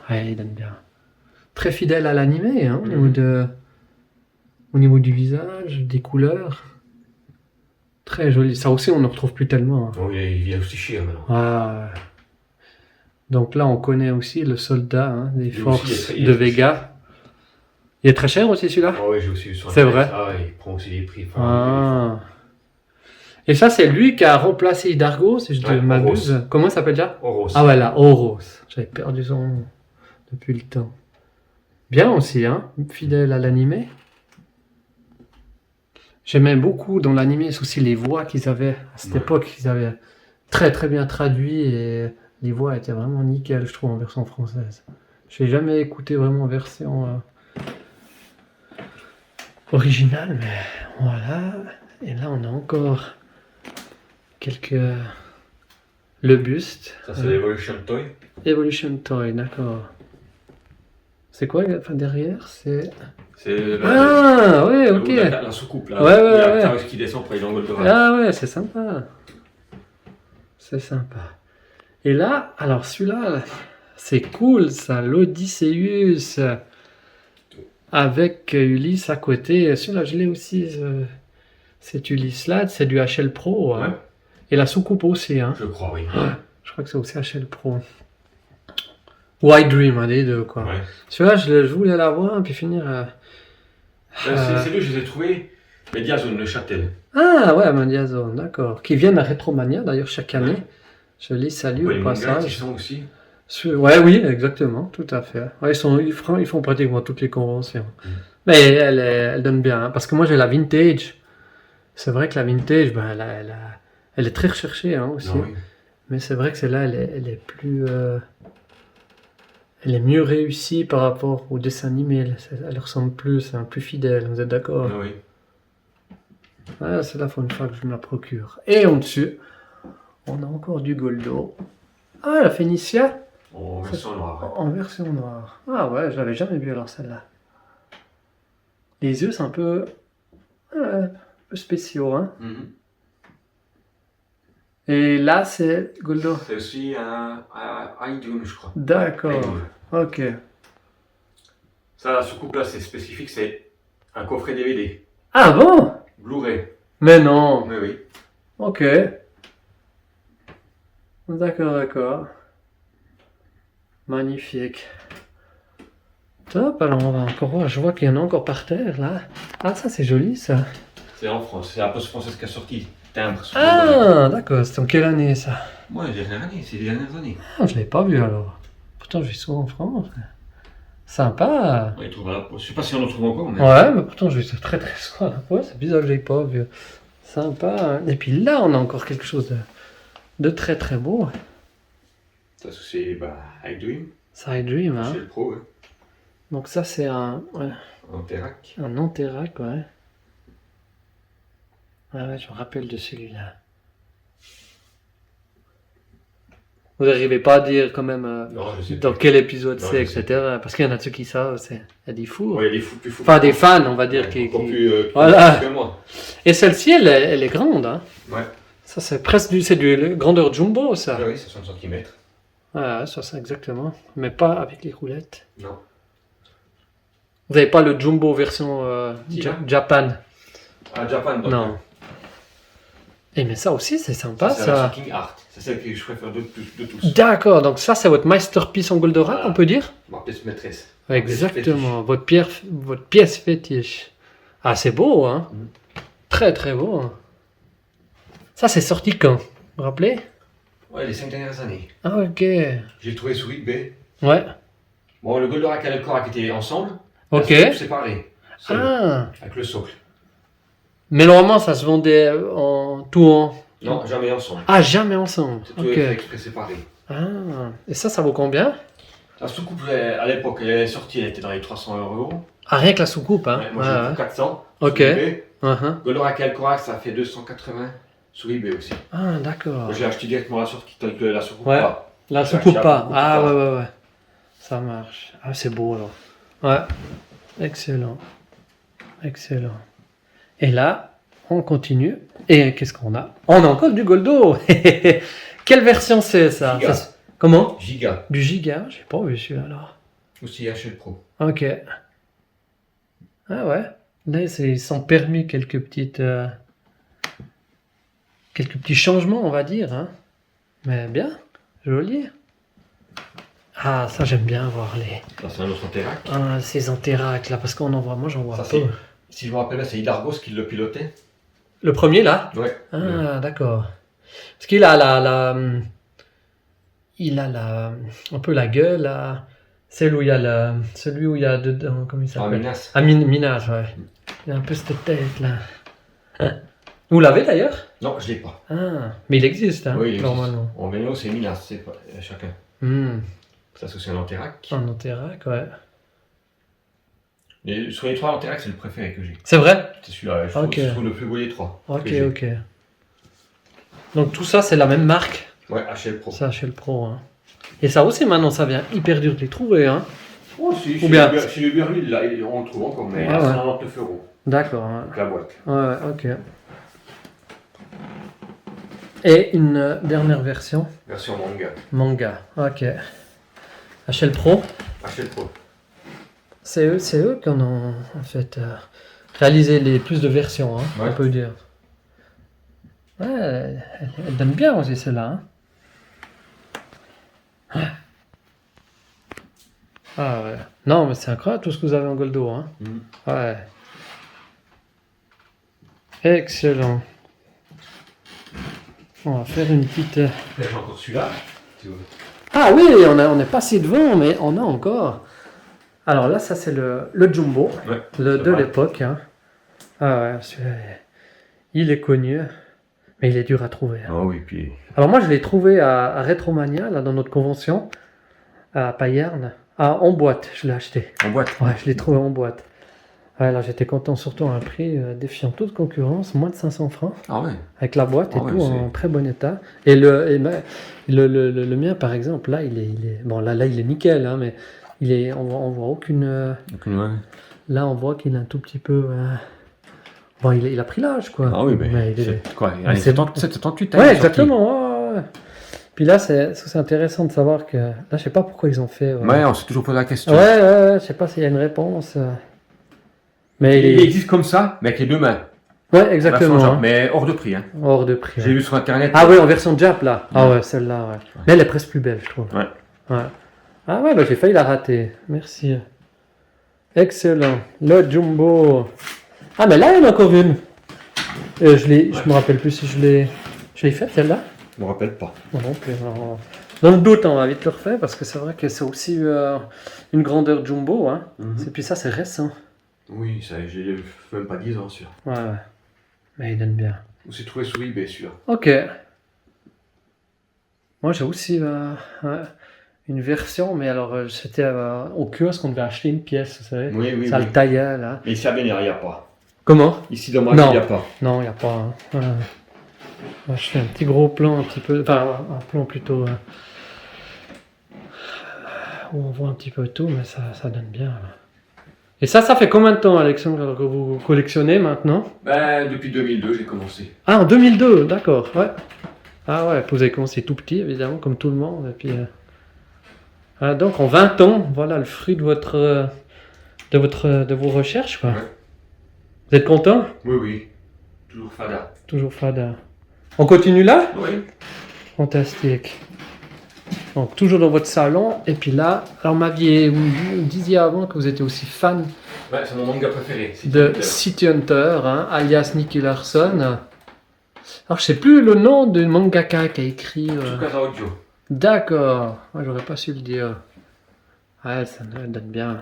Ouais, il donne bien. Très fidèle à l'animé, hein, au niveau du visage, des couleurs. Très joli. Ça aussi, on ne retrouve plus tellement. Hein. Oh, il vient aussi chier maintenant. Ah, ouais. Donc là, on connaît aussi le soldat hein, des Lui forces aussi, il est de très Vega. Il est très cher aussi celui-là. Ah ouais, j'ai aussi vu sur C'est Internet. vrai. Ah ouais, il prend aussi des prix. Ah. Et ça, c'est lui qui a remplacé Hydargo, si je Ouais, ne m'abuse. Oros. Comment ça s'appelle déjà? Oros. Ah voilà, Oros. J'avais perdu son nom depuis le temps. Bien aussi, hein, fidèle à l'animé. J'aimais beaucoup dans l'animé aussi les voix qu'ils avaient à cette Ouais. époque. Ils avaient très très bien traduit et les voix étaient vraiment nickel, je trouve, en version française. Je n'ai jamais écouté vraiment en version originale, mais voilà. Et là, on a encore quelques... Le buste. Ça, c'est l'Evolution Toy. Evolution Toy, d'accord. C'est quoi enfin, derrière? C'est... C'est Ah, ouais, ok. la soucoupe, là. Ouais, ouais, Il y a ouais. Actarus qui descend pour aller dans Goldorak. Ah ouais, c'est sympa. C'est sympa. Et là, alors celui-là, là, c'est cool ça, l'Odysseus. Avec Ulysse à côté. Celui-là, je l'ai aussi. Cet Ulysse-là, c'est du HL Pro. Hein. Ouais. Et la soucoupe aussi. Hein. Je crois, oui. Je crois que c'est aussi HL Pro. White Dream, hein, les deux, quoi. Ouais. Celui-là, je voulais l'avoir, puis finir... C'est lui, je les ai trouvés. Mediazone, le Châtel. Ah, ouais, Mandiazone, d'accord. Qui viennent à Retromania, d'ailleurs, chaque année. Ouais. Je les salue Ouais, les au mangas qui passage. sont aussi. Ouais, oui, exactement, tout à fait. Ouais, ils font pratiquement toutes les conventions. Mm. Mais elle donne bien, hein, parce que moi, j'ai la vintage. C'est vrai que la vintage, ben, elle est très recherchée hein, aussi. Non, oui. Mais c'est vrai que celle-là, elle est plus... Elle est mieux réussie par rapport au dessin animé. Elle ressemble plus, c'est un plus fidèle, vous êtes d'accord? Ah oui. Ah, c'est là, faut une fois que je me la procure. Et en dessus, on a encore du Goldo. Ah, la Phénicia En version noire. en version noire. Ah ouais, je l'avais jamais vu alors celle-là. Les yeux, c'est un peu spéciaux. Hein. Mhm. Et là, c'est Goldo. C'est aussi un iDune, je crois. D'accord. iDune. Ok. Ça, la soucoupe là, c'est spécifique, c'est un coffret DVD. Ah bon? Blu-ray. Mais non. Oui, oui. Ok. D'accord. Magnifique. Top, alors on va encore voir. Je vois qu'il y en a encore par terre là. Ah, ça c'est joli ça. C'est en France, c'est la Poste française qui a sorti. Timbre sur Goldorak. Ah, d'accord. C'était en quelle année ça? Ouais, les dernières années, c'est les dernières années. Ah, je l'ai pas vu alors. Pourtant, je vais souvent en France. Sympa. Ouais, il trouve à la Poste. Je sais pas si on en trouve encore, mais. Ouais, mais pourtant, je vais très très souvent à la poste. C'est bizarre que je l'ai pas vu. Sympa. Hein. Et puis là, on a encore quelque chose de très très beau. Ça, c'est iDream. Side Dream, hein. C'est le Pro, ouais. Donc ça, c'est un En Terrac. Anterac, ouais. Ah ouais, je me rappelle de celui-là. Vous n'arrivez pas à dire quand même Non, je sais dans plus. quel épisode Non, c'est, je sais etc. Parce qu'il y en a ceux qui savent, il y a des fous. Ouais, il y a des fous plus fous. Enfin, des fans, on va dire. Ouais, encore plus Voilà. que moi. Et celle-ci, elle est grande. Hein. Ouais. Ça, c'est presque du grandeur jumbo, ça. Ah oui, c'est 60 cm. Ouais, ça, c'est exactement. Mais pas avec les roulettes. Non. Vous n'avez pas le jumbo version Japan? Ah, Japan, donc. Non. Et mais ça aussi, c'est sympa, C'est la ça. King Art. C'est celle que je préfère de tous. D'accord, donc ça, c'est votre masterpiece en Goldorak, Voilà. on peut dire? Ma pièce maîtresse. Exactement, votre pièce fétiche. Ah, c'est beau, hein? Mhm. Très, très beau. Hein. Ça, c'est sorti quand? Vous vous rappelez? Ouais, les 5 dernières années. Ah, ok. J'ai trouvé sur eBay. Ouais, Bon, le Goldorak et le Korak étaient ensemble. ok. Là, c'est tout séparé. Seul, Ah, avec le socle. mais normalement, ça se vendait tout en... Non, jamais ensemble. Ah, jamais ensemble. C'est tout Ok. fait exprès séparé. Ah, et ça vaut combien? La soucoupe, à l'époque, elle est sortie, elle était dans les 300 €. Ah, rien que la soucoupe, hein? Ouais, moi, Ouais, j'ai ouais. pour 400. Ok. Sur eBay. Uh-huh. Goldorak et le Korak, ça fait 280 sur eBay aussi. Ah, d'accord. Moi, j'ai acheté directement la sortie, tandis que la soucoupe Ouais. pas. La J'ai soucoupe acheté pas. beaucoup Ah, plus tard. ouais. Ça marche. Ah, c'est beau, alors. Ouais. Excellent. Excellent. Et là, on continue. Et qu'est-ce qu'on a? On a encore du Goldo. Quelle version c'est, ça? Giga. Comment? Giga. Du Giga? J'ai pas vu celui-là, alors. Aussi HL Pro. Ok. Ah ouais. Là, ils sont permis quelques petits changements, on va dire. Hein. Mais bien. Joli. Ah, ça, j'aime bien voir Ça, c'est un autre Interac. ces Anterac là, parce qu'on en voit, moi j'en vois Ça, pas. c'est- Si je me rappelle, c'est Hilargos qui le pilotait. Le premier là? Ouais. Ah, d'accord. Parce qu'il a un peu la gueule, là. Celui où il y a celui où il y a dedans, comment il Ah, s'appelle? Minas. Ah, Minage, ouais. Il a un peu cette tête là. Hein. Vous l'avez d'ailleurs? Non, je l'ai pas. Ah, mais il existe, hein, Oui, il existe. normalement. En vélo, c'est Minas, c'est pas chacun. Hmm. Ça, c'est aussi un Anterac. En Anterac, ouais. Et sur les 3 Anterac, c'est le préféré que j'ai. C'est vrai? C'est celui-là, Ok. je trouve le plus beau des 3. Ok, ok. Donc tout ça, c'est la même marque. Ouais, HL Pro. Ça, chez le pro. Hein. Et ça aussi, maintenant, ça vient hyper dur de les trouver. Hein. Oh, si, Ou bien- chez le Burville, là, on le trouve encore, mais Ah à ouais. 199 €. D'accord. Hein. Donc la boîte. Ouais, ok. Et une dernière version, Version manga. manga. Ok. HL Pro, HL Pro. c'est eux qui en ont en fait réalisé les plus de versions, hein, Ouais. on peut dire. Ouais, elle donne bien aussi celle-là. Hein. Ah ouais. Non, mais c'est incroyable tout ce que vous avez en Goldo. Hein. Mhm. Ouais. Excellent. On va faire une petite... Là, j'ai encore celui-là. Tu veux. Ah oui, on est passé devant, mais on a encore. Alors là, ça c'est le Jumbo, Ouais, de vrai. l'époque. Hein. Ah ouais, celui-là, il est connu, mais il est dur à trouver. Hein. Ah oui, puis. Alors moi, je l'ai trouvé à Retromania, là, dans notre convention, à Payerne. Ah, en boîte, je l'ai acheté. En boîte. Ouais, je l'ai trouvé en boîte. Ouais, là, j'étais content, surtout à un prix défiant toute concurrence, moins de 500 francs, Ah ouais. avec la boîte et Ah ouais, tout, c'est- en très bon état. Et le mien, par exemple, là, il est bon, là, il est nickel, hein, mais on voit aucune. Là, on voit qu'il est un tout petit peu. Bon, il a pris l'âge, quoi. Ah oui, mais. il est- C'est quoi Mais c'est- 78 Ouais, exactement. Ouais. Puis là, c'est intéressant de savoir que. Là, je sais pas pourquoi ils ont fait. Ouais, on s'est toujours posé la question. Ouais, je sais pas s'il y a une réponse. Mais Il existe comme ça, mais avec les deux mains. Ouais, exactement. Version Jap, Hein. mais hors de prix. Hein. Hors de prix. J'ai Ouais. vu sur internet. Ah ouais, en version Jap là. Ah Ouais. ouais, celle-là, ouais. Mais elle est presque plus belle, je trouve. Ouais. Ouais. Ah ouais, bah, j'ai failli la rater. Merci. Excellent. Le Jumbo. Ah, mais là, il y en a encore une. Je me rappelle plus si je l'ai faite, celle-là. Je me rappelle pas. Non, non plus. Alors, dans le doute, on va vite le refaire parce que c'est vrai que c'est aussi une grandeur Jumbo. Hein. Et puis ça, c'est récent. Oui, ça, j'ai même pas 10 ans sûr. Ouais. Mais il donne bien. On s'est trouvé sur eBay sûr. Ok. Moi, j'ai aussi une version, mais alors c'était au kiosque, on devait acheter une pièce, vous savez. Oui, oui, Ça oui. le taillait, là. Mais ici à Bénér, il n'y a pas. Comment? Ici dans ma Non. il n'y a pas. Non, il n'y a pas. Hein. Moi, je fais un petit gros plan un petit peu. Enfin, un plan plutôt. Où on voit un petit peu tout, mais ça donne bien. Là. Et ça fait combien de temps, Alexandre, que vous collectionnez maintenant? Ben, depuis 2002, j'ai commencé. Ah, en 2002, d'accord, ouais. Ah ouais, vous avez commencé tout petit, évidemment, comme tout le monde. Et puis, ah, donc, en 20 ans, voilà le fruit de vos recherches, quoi. Ouais. Vous êtes content? Oui, oui. Toujours fada. Toujours fada. On continue là? Oui. Fantastique. Donc, toujours dans votre salon. Et puis là, alors, vous me disiez avant que vous étiez aussi fan Ouais, c'est mon manga préféré. de City Hunter, hein, alias Nicky Larson. Alors, je sais plus le nom du mangaka qui a écrit. Tsukasa Audio. D'accord. Moi, j'aurais pas su le dire. Ouais, ça donne bien.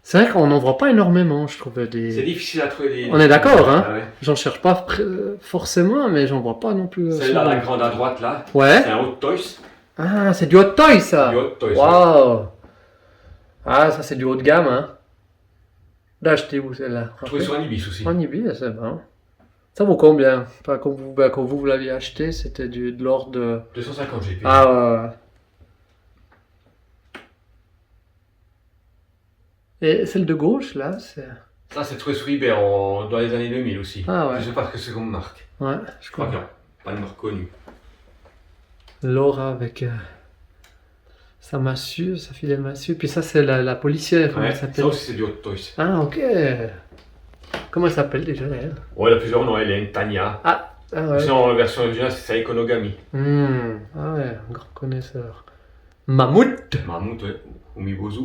C'est vrai qu'on n'en voit pas énormément, je trouve. C'est Des... difficile à trouver des. On est d'accord, hein. Ah ouais. J'en cherche pas forcément, mais j'en vois pas non plus. Celle-là, souvent. la grande à droite, là. Ouais. C'est un Hot Toys. Ah, c'est du Hot Toy, ça. Du Hot Toys. ouais. Waouh. Ah, ça, c'est du haut de gamme, hein. Là, achetez-vous celle-là. Trouvé sur Anibis aussi. En Ibis, c'est bon. Ça vaut combien? Enfin, quand vous l'aviez acheté, c'était de l'ordre de... 250 GP. Ah, ouais. Et celle de gauche, là, c'est... Ça, c'est trouvé sur eBay dans les années 2000 aussi. Ah ouais. Je sais pas ce que c'est comme marque. Ouais, Je crois que non. Pas de marque connue. Laura avec sa massue, sa fidèle massue. Puis ça, c'est la policière, comment Ouais, elle ça s'appelle? aussi, c'est du Hot Toys. Ah, ok. Comment elle s'appelle déjà, elle? Ouais, il y a plusieurs noms. Hélène, Tania. Ah ouais. Sinon, en version originale, c'est Saiko Nogami. Ah ouais, un grand connaisseur. Mammouth. Mammouth, ouais. Umibozu.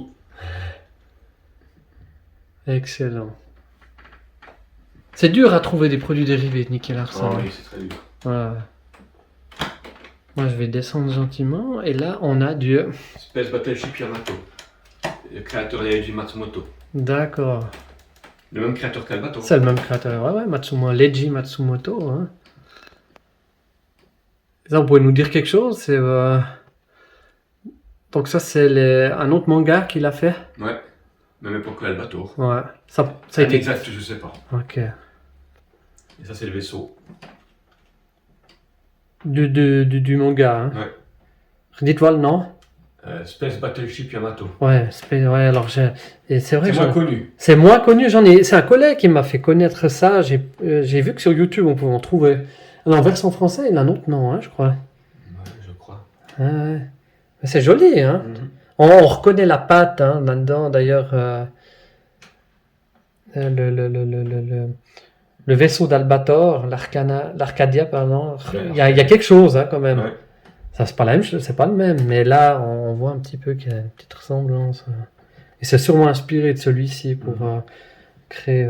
Excellent. C'est dur à trouver des produits dérivés de Nicky Larson. Ah oui, c'est très dur. Ouais. Moi, je vais descendre gentiment. Et là, on a du... Space Battleship Yamato. Le créateur Leiji Matsumoto. D'accord. Le même créateur qu'Albato. C'est le même créateur. Ouais, Leiji Matsumoto. Hein. Ça, vous pouvez nous dire quelque chose? C'est... Donc ça, c'est un autre manga qu'il a fait? Ouais. Même époque que l'Albator. Ouais. Ça a été... Exact, je sais pas. Ok. Et ça, c'est le vaisseau. Du manga, hein. Ouais. Dites-moi le nom. Space Battleship Yamato. Ouais, ouais, alors et c'est vrai C'est que moins connu. c'est moins connu, c'est un collègue qui m'a fait connaître ça, j'ai vu que sur YouTube on pouvait en trouver. Alors, en version française, il a un autre nom, hein, je crois. Ouais, je crois. Ouais, ouais. Mais c'est joli, hein. On reconnaît la patte, hein, là-dedans, d'ailleurs. Le vaisseau d'Albator, l'Arcadia, pardon. Il y a quelque chose, hein, quand même. Ouais. Ça, c'est pas la même chose, c'est pas le même, mais là, on voit un petit peu qu'il y a une petite ressemblance. Et c'est sûrement inspiré de celui-ci pour créer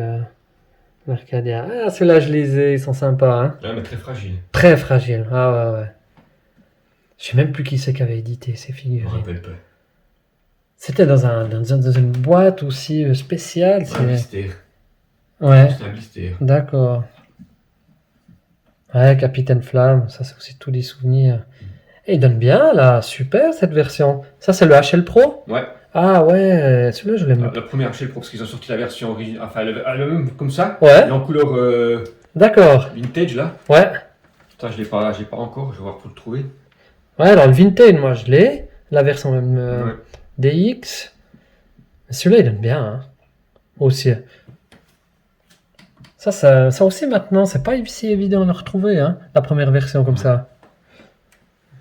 l'Arcadia. Ah, ceux-là, je les ai, ils sont sympas, hein. Ouais, mais très fragile. Très fragiles, ah ouais, ouais. Je sais même plus qui c'est qui avait édité ces Je me figurines. rappelle pas. C'était dans une boîte aussi spéciale. Un blister. Ouais, C'est un blister. d'accord. Ouais, Capitaine Flamme, ça c'est aussi tous des souvenirs. Et il donne bien, là, super cette version. Ça c'est le HL Pro? Ouais. Ah ouais, celui-là je l'aime. La première HL Pro, parce qu'ils ont sorti la version originale. Enfin, le même comme ça. Ouais, Et en couleur d'accord. vintage là. Ouais. Putain, je l'ai pas encore. Je vais voir pour le trouver. Ouais, alors le Vintage, moi je l'ai. La version même Ouais. DX. Celui-là il donne bien, hein. Aussi. Ça aussi maintenant, c'est pas si évident de le retrouver, hein, la première version comme ça.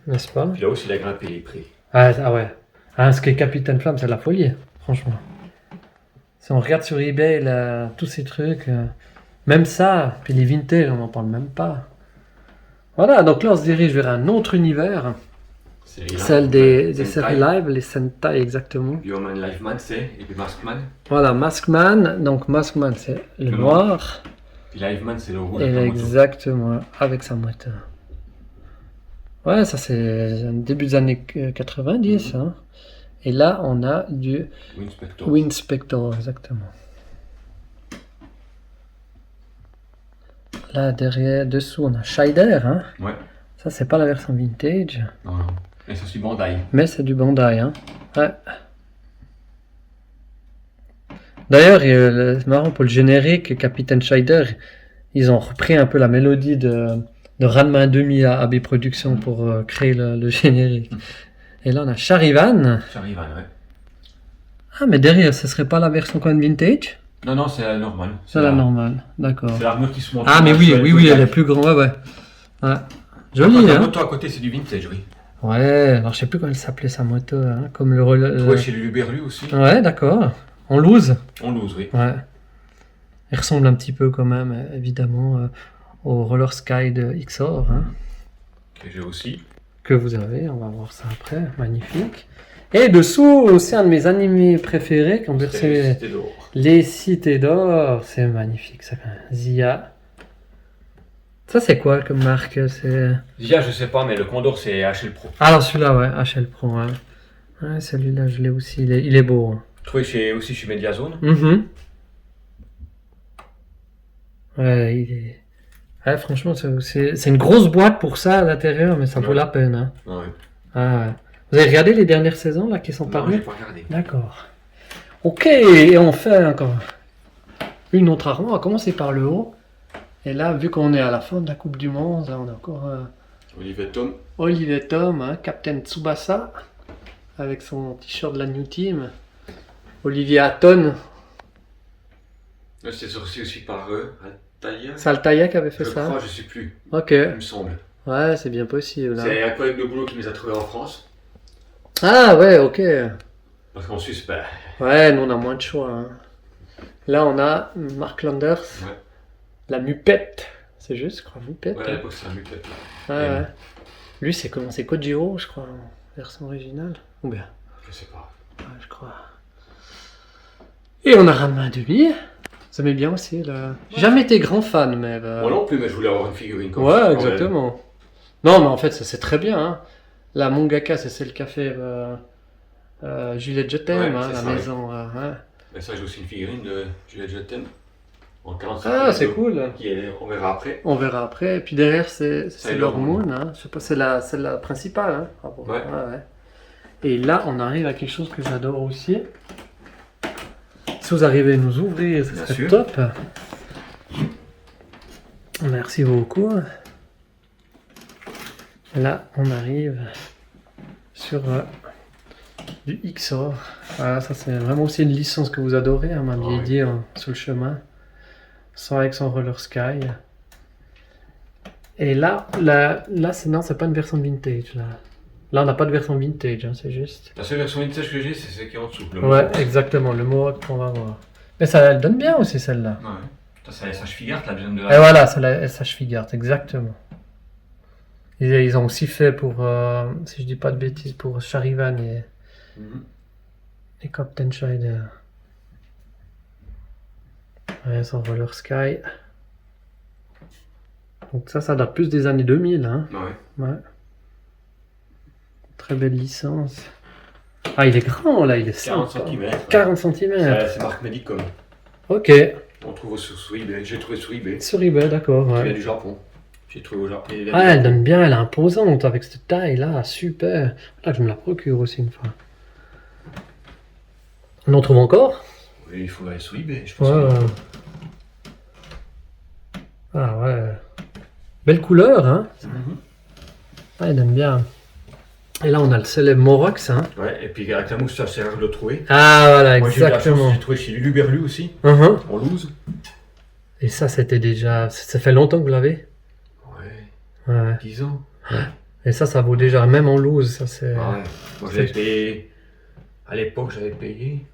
N'est-ce pas? Puis là aussi, il a grimpé les prix. Ah ouais. Ah, ce qui est Capitaine Flamme, c'est de la folie, franchement. Si on regarde sur eBay, là, tous ces trucs, même ça, puis les vintage, on n'en parle même pas. Voilà, donc là on se dirige vers un autre univers, celle des séries live, les Sentai exactement. Bioman Liveman, c'est. Et puis Maskman. Voilà, Maskman, donc Maskman c'est le Le noir, Puis Liveman, c'est le rouge. et avec la moto. exactement, avec sa moto. Ouais, ça c'est début des années 90, hein. Et là on a du Winspector. Winspector, exactement. Là derrière, dessous on a Shider, hein. Ouais. Ça c'est pas la version vintage, Non, non. Et c'est aussi Bandai. mais c'est du Bandai, hein. Ouais. D'ailleurs, c'est marrant pour le générique, Captain Scheider, ils ont repris un peu la mélodie de Ranma 1,5 à AB Productions pour créer le générique. Et là, on a Charivan. Charivan, ouais. Ah, mais derrière, ce serait pas la version quand même vintage? Non, c'est la normale. C'est la normale, d'accord. C'est l'armure qui se monte. Ah, mais oui, elle est plus grande, ouais. Joli, La hein? moto à côté, c'est du vintage, oui. Ouais, alors je sais plus comment elle s'appelait sa moto, hein, comme le... Ouais, chez Luberlu aussi. Ouais, d'accord. En loose? On l'ose, oui. Ouais. Il ressemble un petit peu quand même, évidemment, au Roller Sky de XOR, hein, Que j'ai aussi. que vous avez, on va voir ça après, magnifique. Et dessous, aussi un de mes animés préférés, quand C'était d'or. Les Cités d'Or, c'est magnifique, ça. Zia. Ça, c'est quoi comme marque? C'est... Zia, je sais pas, mais le Condor, c'est HL Pro. Ah, alors celui-là, ouais, HL Pro, ouais. Ouais, celui-là, je l'ai aussi, il est beau. Hein. Trouvé aussi chez Mediazone. Mhm. Ouais, il est... Ouais, franchement, c'est une grosse boîte pour ça à l'intérieur, mais ça vaut Ouais. la peine. Hein. Ouais. Ah, ouais. Vous avez regardé les dernières saisons là qui sont Non, parues? j'ai pas regardé. D'accord. Ok, et on fait encore une autre armoire. On va commencer par le haut. Et là, vu qu'on est à la fin de la Coupe du Monde, là, on a encore Olivier Tom. Olivier Tom, hein, Captain Tsubasa, avec son t-shirt de la New Team. Olivier Hatton, C'est sorti aussi par Altaïa. c'est Altaïa qui avait fait Je ça. crois, je sais plus. Ok, Il me semble. ouais, c'est bien possible. Hein. C'est un collègue de boulot qui les a trouvés en France. Ah ouais, ok. Parce qu'en Suisse, ben. Ouais, nous on a moins de choix. Hein. Là, on a Mark Landers, Ouais. la Mupette. C'est juste, je crois, Mupette. Ouais, à l'époque, c'est un mupette là. Ouais, ouais. Lui, c'est comment? C'est Kojiro, je crois, en version originale. Ou bien, Je sais pas. ouais, je crois. Et on a Ranma 1,5. Ça m'est bien aussi. Là. J'ai jamais été grand fan, mais. Moi non plus, mais je voulais avoir une figurine comme Ouais, ça. exactement. Non, mais en fait, ça c'est très bien. Hein. La mangaka, c'est celle qui a fait Juliette Je t'aime, Ouais, hein, c'est la ça, maison. Ouais. Mais ça, j'ai aussi une figurine de Juliette Je t'aime. En 45. Ah, c'est cool. On verra après. On verra après. Et puis derrière, c'est Sailor Sailor Moon. Hein. Je sais pas, c'est la principale. Hein. Ah bon. Ouais. Ouais. Et là, on arrive à quelque chose que j'adore aussi. Si vous arrivez à nous ouvrir, ce Bien serait sûr. top. Merci beaucoup. Là, on arrive sur du XOR. Voilà, ça c'est vraiment aussi une licence que vous adorez, hein, m'aviez Ouais. dit sur le chemin. Sans avec son Roller Sky. Et là c'est non, c'est pas une version vintage. Là on n'a pas de version vintage, hein, c'est juste. La seule version vintage que j'ai, c'est celle qui est en dessous. Le Ouais, Mohawk. exactement, le Mohawk qu'on va voir. Mais ça elle donne bien aussi celle-là. Ouais. Ça, c'est la SH Figart, la deuxième de Et la. voilà, c'est la SH Figart, exactement. Ils ont aussi fait pour, si je dis pas de bêtises, pour Charivan Mhm. et Captain Scheider. Ouais, son Roller Sky. Donc ça date plus des années 2000, hein. Ouais. Ouais. Très belle licence. Ah, il est grand là, il est 40 sympa. cm. 40 cm. C'est marque Medicom. Ok. On trouve sur eBay. J'ai trouvé sur eBay. Sur eBay, d'accord. Qui Ouais. vient du Japon. J'ai trouvé au Japon. Ah, elle donne bien, elle est imposante avec cette taille là, super. Là, je me la procure aussi une fois. On en trouve encore? Oui, il faut aller sur eBay, je pense. Ouais. Ah ouais. Belle couleur, hein. Mhm. Ah, elle donne bien. Et là, on a le célèbre Morox, hein. Ouais, et puis avec la moustache, c'est rare de le trouver. Ah, voilà, Moi, j'ai eu la chance, exactement. j'ai trouvé chez Luberlu aussi, Mhm. en loose. Et ça, c'était déjà... Ça fait longtemps que vous l'avez? Ouais, Ouais. 10 ans. Et ça vaut déjà, même en loose, ça c'est... Ah ouais. Moi, j'avais payé. À l'époque, j'avais payé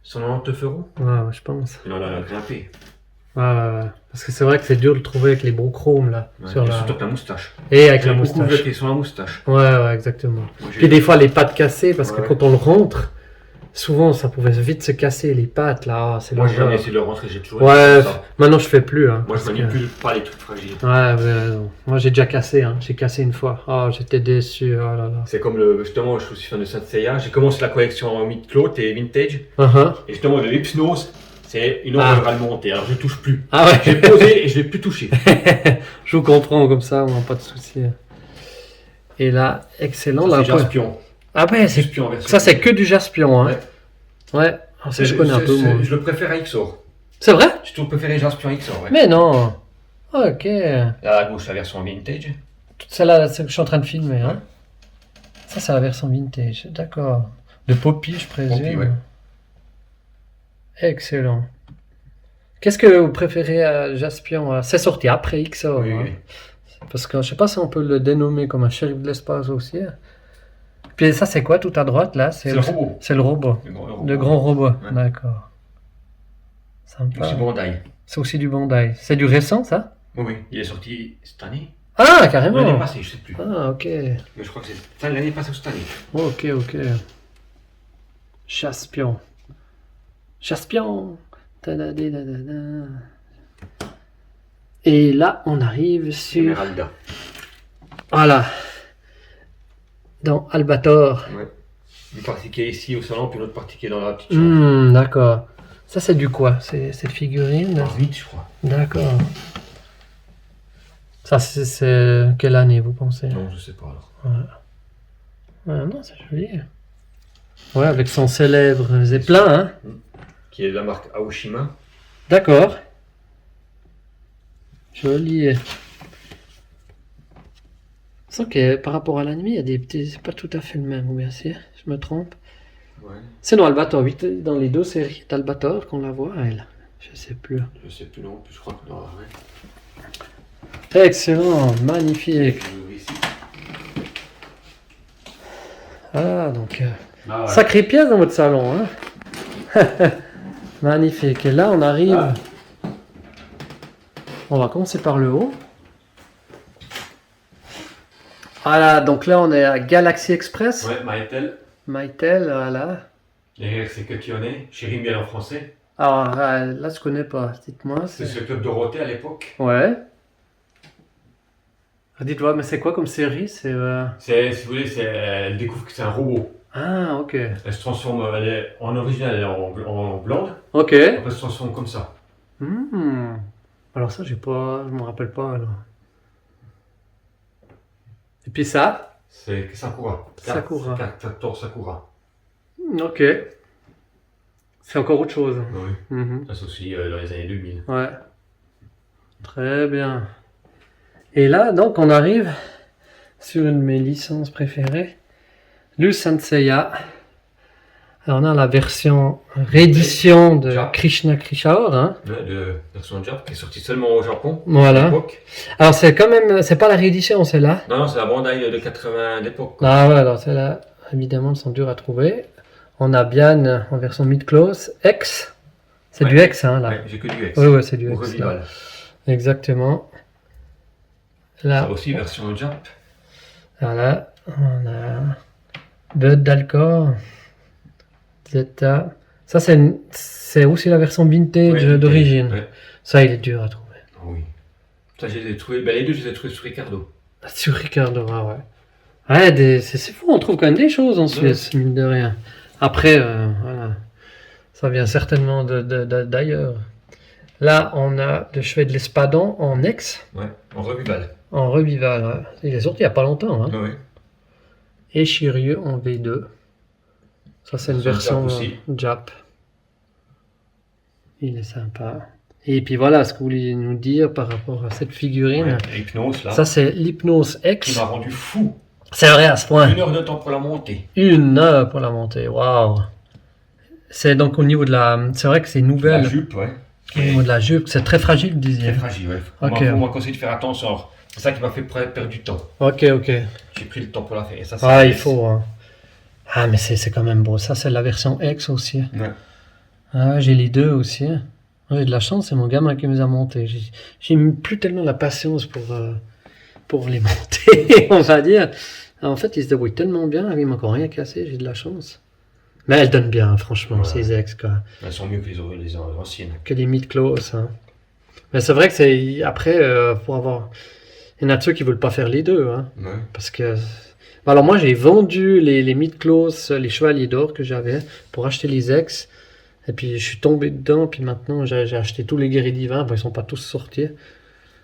199 €. Ouais, ouais, je pense. Et là, on a grimpé. Ouais, ouais, ouais. Parce que c'est vrai que c'est dur de le trouver avec les brochromes, là. Ouais, sur et la... surtout avec la moustache. Et avec la J'avais beaucoup moustache. bloqué sur la moustache. Ouais, ouais, exactement. Moi, j'ai- Puis des fois, les pattes cassées, parce que Ouais. quand on le rentre, souvent, ça pouvait vite se casser, les pattes, là. Ah, c'est Moi, j'ai l'horreur. jamais essayé de le rentrer, j'ai toujours Ouais, essayé ça. maintenant, je fais plus, hein. Moi, je parce que- manipule pas les trucs fragiles. Ouais, mais non. Moi, j'ai déjà cassé, hein. J'ai cassé une fois. Ah, j'étais déçu, oh là là. C'est comme justement, je suis aussi fan de Saint Seiya. J'ai commencé la collection en mid-cloth et vintage. Uh-huh. Et justement, le Hypnose, c'est une horreur à le monter. Alors, je touche plus. Ah ouais. J'ai posé et je l'ai plus touché. Je vous comprends comme ça, moi, pas de souci. Et là, excellent. Ça, Là, c'est après- Jaspion. Ah ouais, c'est... Jaspion en version. ça c'est que du jaspion. Hein. Ouais. Ouais. Ah, ça, je connais un peu, moi. Je le préfère à XOR. C'est vrai? J'ai toujours préféré Jaspion XOR, ouais. Mais non. Ok. Là, à gauche, la version vintage. Celle-là, c'est que je suis en train de filmer. Hein. Ça, c'est la version vintage. D'accord. De Poppy, je présume. Poppy, ouais. Excellent. Qu'est-ce que vous préférez à Jaspion? C'est sorti après XOR. Oui, hein. oui. Parce que je sais pas si on peut le dénommer comme un shérif de l'espace aussi. Puis ça, c'est quoi tout à droite là? C'est le robot. C'est le robot. Le grand robot. Ouais. D'accord. Sympa. C'est Bandai. C'est aussi du Bandai. C'est du récent ça? Oui, oui. Il est sorti cette année. Ah, carrément. L'année passée, je sais plus. Ah, ok. Mais je crois que c'est fin de l'année passée ou cette année. Ok, ok. Jaspion. Jaspion. Ta-da-di-da-da-da. Et là, on arrive sur... Esmeralda. Voilà. Dans Albator. Ouais. Une partie qui est ici au salon, puis une autre partie qui est dans la petite chambre. D'accord. Ça, c'est du quoi? C'est figurine? Vite, je crois. D'accord. Ça, c'est quelle année, vous pensez? Non, je sais pas alors. Ah, non, c'est joli. Ouais, avec son célèbre zeppelin, hein? Qui est de la marque Aoshima. D'accord. Joli. Sauf que par rapport à l'anime, il y a des petits... C'est pas tout à fait le même, ou bien si je me trompe. Ouais. C'est dans Albator, oui, dans les deux séries d'Albator qu'on la voit, elle. Je sais plus. Je sais plus non plus, je crois que non. Ouais. Excellent, magnifique. Ici. Ah, donc... Ah, ouais. Sacrée pièce dans votre salon, hein? Magnifique. Et là, on arrive... On va commencer par le haut. Voilà, donc là, on est à Galaxy Express. Ouais, Mytel. Mytel, voilà. Derrière, c'est Coquillonnet. Chéri Miel en français. Alors, là, je connais pas. Dites-moi. C'est le club Dorothée à l'époque. Ouais. Dites-moi, mais c'est quoi comme série? Si vous voulez, elle découvre que c'est un robot. Ah, ok. Elle se transforme, en original, elle est en blonde. Ok. Elle se transforme comme ça. Alors ça, je me rappelle pas, alors. Et puis ça? C'est Sakura. Sakura. 14 Sakura. Ok. C'est encore autre chose. Oui. Mhm. Ça, c'est aussi dans les années 2000. Ouais. Très bien. Et là, donc, on arrive sur une de mes licences préférées, le Sanseiya. Alors, on a la version réédition de Jap. Krishna Krishaor, hein. De version Jap qui est sortie seulement au Japon. Voilà. À l'époque. Alors, c'est quand même, c'est pas la réédition, celle-là. Non, non, c'est la Bandai de 80 d'époque. Ah ouais, alors celle-là, évidemment, elles sont dures à trouver. On a Bian en version mid-close, X. C'est Ouais. du X, hein, là. Ouais, j'ai que du X. Oui, ouais, c'est du Ou X. Là. Revival. Exactement. Là, Ça aussi, version Jap. voilà, on a Bud Dalcor, Zeta. Ça, c'est aussi la version vintage Ouais, d'origine. ouais. Ça, il est dur à trouver. Oui. Ça, je les ai trouvés. Les deux, je les ai trouvés sur Ricardo. Sur Ricardo, ah ouais. Ouais, c'est fou, on trouve quand même des choses en Suisse, mine de rien. Après, voilà, ça vient certainement d'ailleurs. Là, on a le chevet de l'Espadon en X, Ouais, en Revival. en Revival. Ouais. Il est sorti il n'y a pas longtemps. Hein. Oui. Et Shiryu en V2. Ça, c'est une version Jap aussi. Jap. Il est sympa. Et puis voilà ce que vous vouliez nous dire par rapport à cette figurine. Ouais, Hypnose, là. Ça, c'est l'Hypnose Qui X. m'a rendu fou. C'est vrai à ce point. 1 heure de temps pour la monter. 1 heure pour la monter. Waouh. C'est donc au niveau de la. C'est vrai que c'est nouvelle. La jupe, ouais. Au niveau de la jupe, c'est très fragile, vous disiez. Très fragile, ouais. Ok. On m'a conseillé de faire attention. Alors, c'est ça qui m'a fait perdre du temps. Ok, ok. J'ai pris le temps pour la faire. Et ça, Ah, il faut. Hein. Ah, mais c'est quand même beau. Ça, c'est la version X aussi. Ouais. Ah, j'ai les deux aussi. J'ai de la chance, c'est mon gamin qui me les a montés. J'ai plus tellement la patience pour les monter, on va dire. Alors, en fait, ils se débrouillent tellement bien, il m'a encore rien cassé, j'ai de la chance. Mais elles donnent bien, franchement, Ouais. ces X, quoi. Elles sont mieux que les anciennes. Que les mid-close. Hein. Mais c'est vrai que c'est. Après, pour avoir. Il y en a de ceux qui veulent pas faire les deux. Hein, Ouais. parce que. Alors, moi, j'ai vendu les mid-close, les chevaliers d'or que j'avais pour acheter les X. Et puis, je suis tombé dedans. Puis maintenant, j'ai acheté tous les guerriers divins. Bon, ils sont pas tous sortis.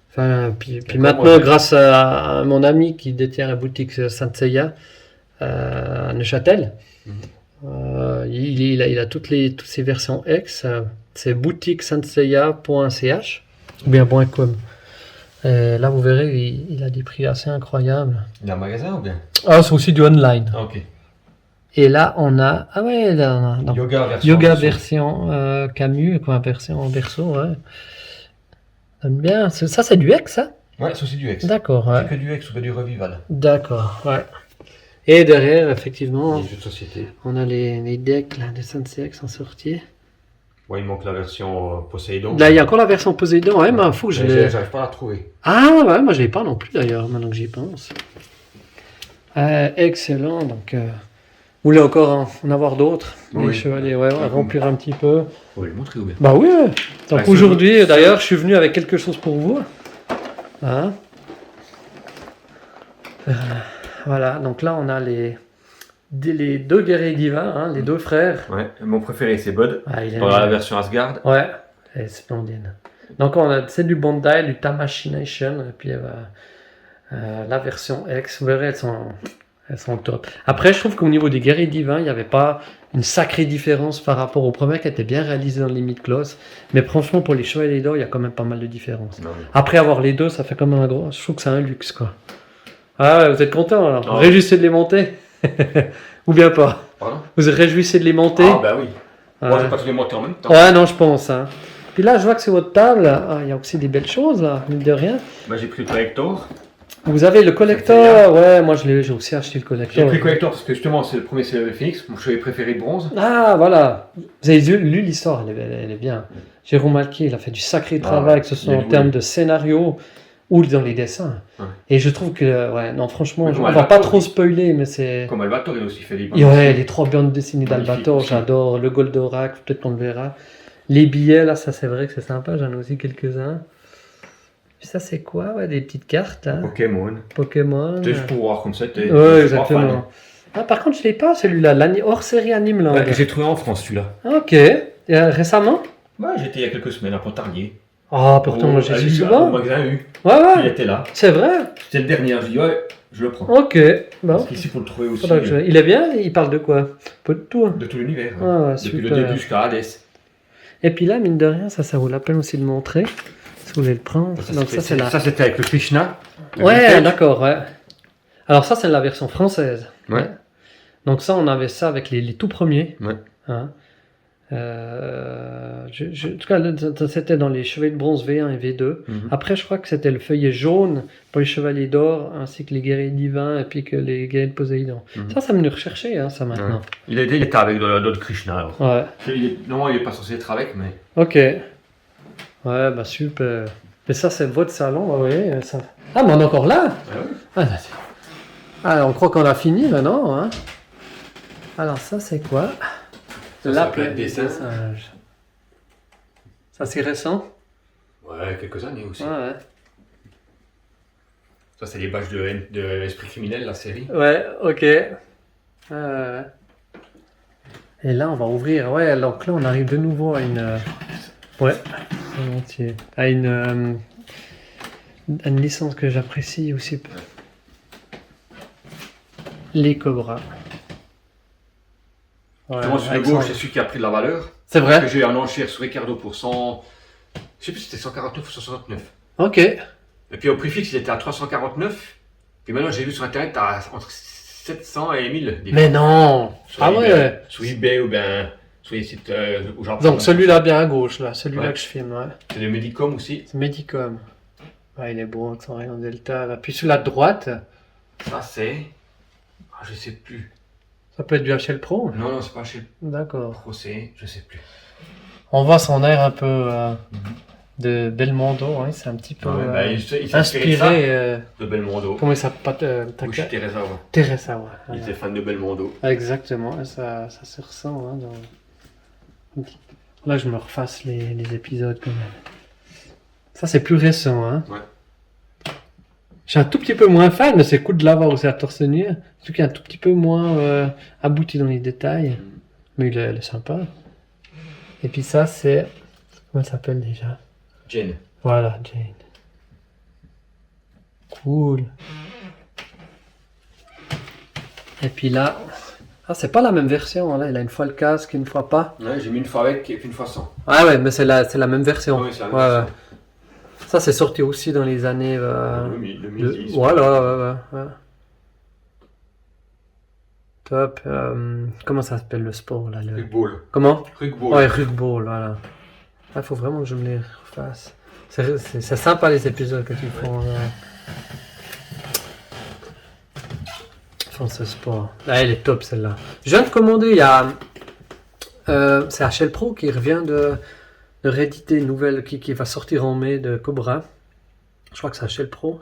Enfin, puis maintenant, moi, grâce à mon ami qui détient la boutique Sanseiya à Neuchâtel, Il a toutes ces versions X. C'est boutiquesenseiya.ch ou bien .com. Et là, vous verrez, il a des prix assez incroyables. Il y a un magasin ou bien? Ah, c'est aussi du online. Ah, ok. Et là, on a... Ah ouais, là, on a... donc, Yoga version Camus, quoi, version verso, ouais. J'aime bien. Ça, c'est du X, ça? Ouais, c'est aussi du X. D'accord, ouais. C'est que du X ou pas du Revival. D'accord, ouais. Et derrière, effectivement, Les jeux de société. on a les decks là, des Sensei X en sortie. Ouais, il manque la version Poséidon. Là, il y a encore la version Poséidon, ouais, mais faut que je Mais l'ai... j'arrive pas à la trouver. Ah, ouais, moi, je l'ai pas non plus, d'ailleurs, maintenant que j'y pense. Excellent, donc... vous voulez encore en avoir d'autres? Oui. Les chevaliers, ouais, on va remplir un petit peu. On va les montrer ou bien? Bah oui, ouais. Donc Ouais, aujourd'hui, d'ailleurs, je suis venu avec quelque chose pour vous. Hein. Voilà, donc là, on a les deux guerriers divins, hein, les deux frères. Ouais, mon préféré c'est Bud. Ah, il est Dans la version Asgard. Ouais, c'est splendide. Donc c'est du Bandai, du Tamashii-Nation, et puis la version X, vous verrez, elles sont top. Après, je trouve qu'au niveau des guerriers divins, il n'y avait pas une sacrée différence par rapport au premier qui était bien réalisé dans Limit Close. Mais franchement, pour les chevaliers d'or, il y a quand même pas mal de différences. Non, mais... Après avoir les deux, ça fait quand même un gros... Je trouve que c'est un luxe, quoi. Ah ouais, vous êtes content alors? Non. Vous réjouissez de les monter? Ou bien pas? Pardon? Vous réjouissez de les monter? Ah bah oui. Moi je Ouais. vais pas tous les monter en même temps. Ouais, non, je pense. Hein. Puis là, je vois que c'est votre table. Ah, il y a aussi des belles choses, là, mine de rien. Bah j'ai pris le collector. Vous avez le collector. Ouais, moi, j'ai aussi acheté le J'ai collector. pris le collector parce que justement c'est le premier, c'est le Phoenix, mon chevalier préféré de bronze. Ah, voilà. Vous avez lu l'histoire, elle est bien. Jérôme Malquier, il a fait du sacré travail, ouais. que ce soit Il est en doué. termes de scénario ou dans les dessins. Ouais. Et je trouve que, ouais, non, franchement, Mais on comme va pas Albator, trop spoiler, mais c'est... Comme Albator, il a aussi fait des Et ouais, les 3 bandes dessinées Magnifique d'Albator, aussi. j'adore. Le Goldorak, peut-être qu'on le verra. Les billets, là, ça c'est vrai que c'est sympa, j'en ai aussi quelques-uns. Puis ça, c'est quoi? Ouais, des petites cartes, là. Pokémon. Pokémon. C'était juste pour voir comme ça. Ouais, exactement. Ah, par contre, je l'ai pas, celui-là, hors série Anime Land. Ouais, j'ai trouvé en France celui-là. Ok. Et, récemment? Ouais, j'étais il y a quelques semaines à Pontarlier. Ah, pourtant, moi, j'ai Au vu souvent. magasin U. Ouais, Il ouais, était là. c'est vrai. C'était le dernier. Je dis ouais, je le prends. Ok. Bon. Parce qu'ici pour le trouver aussi. Faudra que il est bien, il parle de quoi? Peu de tout. Hein. De tout l'univers. Ah, ouais, Depuis le super. début jusqu'à Hades. Et puis là, mine de rien, ça vaut la peine aussi de montrer. Si vous voulez le prendre. Donc ça, c'est la... Ça c'était avec le Krishna. Le Ouais, vintage. d'accord, ouais. Alors ça, c'est la version française. Ouais. Donc ça, on avait ça avec les tout premiers. Ouais. Hein. En tout cas, c'était dans les chevaliers de bronze V1 et V2. Mhm. Après, je crois que c'était le feuillet jaune pour les chevaliers d'or, ainsi que les guerriers divins et puis que les guerriers de Poséidon. Mhm. Ça me le rechercher, hein, ça maintenant. Ouais. Il était avec d'autres Krishna alors. Ouais. Non, il est pas censé être avec, mais. Ok. Ouais, bah super. Mais ça, c'est votre salon, bah oui. Ça... Ah, mais on est encore là? Ah oui. Ah, là, ah, on croit qu'on a fini maintenant. Hein. Alors, ça, c'est quoi? Ça, Plaie c'est des dessin. singes. Ça, c'est récent? Ouais, quelques années aussi. Ouais, Ça, c'est les badges de l'esprit criminel, la série. ouais, ok. Et là, on va ouvrir. Ouais, donc là, on arrive de nouveau à une. Ouais, volontiers. À une licence que j'apprécie aussi. Les Cobras. Ouais, Moi, celui de Alexandre. gauche, c'est celui qui a pris de la valeur. C'est vrai? Que j'ai en enchère sur Ricardo pour 100. Je sais plus si c'était 149 ou 169. Ok. Et puis au prix fixe, il était à 349. Puis maintenant, j'ai vu sur internet, t'as entre 700 et 1000. Mais non! Sur Ah eBay, ouais! Sur eBay ou bien sur les sites où j'en Donc celui-là bien à gauche, là, celui-là Ouais. que je filme, ouais. C'est le Medicom aussi. C'est Medicom. Ouais, il est beau, son rayon delta, là. Puis celui-là de droite, Ça, c'est. Ah, je sais plus. ça peut être du HL Pro. Non, non, c'est pas chez le D'accord. procès, je sais plus. On voit son air un peu de Belmondo, hein, c'est un petit peu Ouais, bah, il s'est inspiré de inspiré. ça, de Belmondo. Comment il s'appelle? Bushi Teresawa. Teresa, ouais. Il Voilà. était fan de Belmondo. Exactement, et ça se ressent. Hein, dans... Là, je me refasse les épisodes quand même. Ça, c'est plus récent. Hein. Ouais. Je suis un tout petit peu moins fan, mais c'est cool de l'avoir aussi à torse nu. En tout cas, un tout petit peu moins abouti dans les détails. Mais il est sympa. Et puis ça, c'est... Comment elle s'appelle déjà? Jane. Voilà, Jane. Cool. Et puis là... Ah, c'est pas la même version, là. Il a une fois le casque, une fois pas. Ouais, j'ai mis une fois avec et puis une fois sans. Ah ouais, mais c'est la même version. Oui, c'est la même Ouais, version. ouais. Ça, c'est sorti aussi dans les années... Le 2010. Voilà, ouais. Top. Comment ça s'appelle le sport, là Rugball. Comment? Rugball. Ouais, Rugball, voilà. Il faut vraiment que je me les refasse. C'est sympa les épisodes que tu font. Font ce sport. Ah, elle est top celle-là. Je viens de commander, il y a. C'est HL Pro qui revient de rééditer une nouvelle qui va sortir en mai de Cobra. Je crois que c'est HL Pro.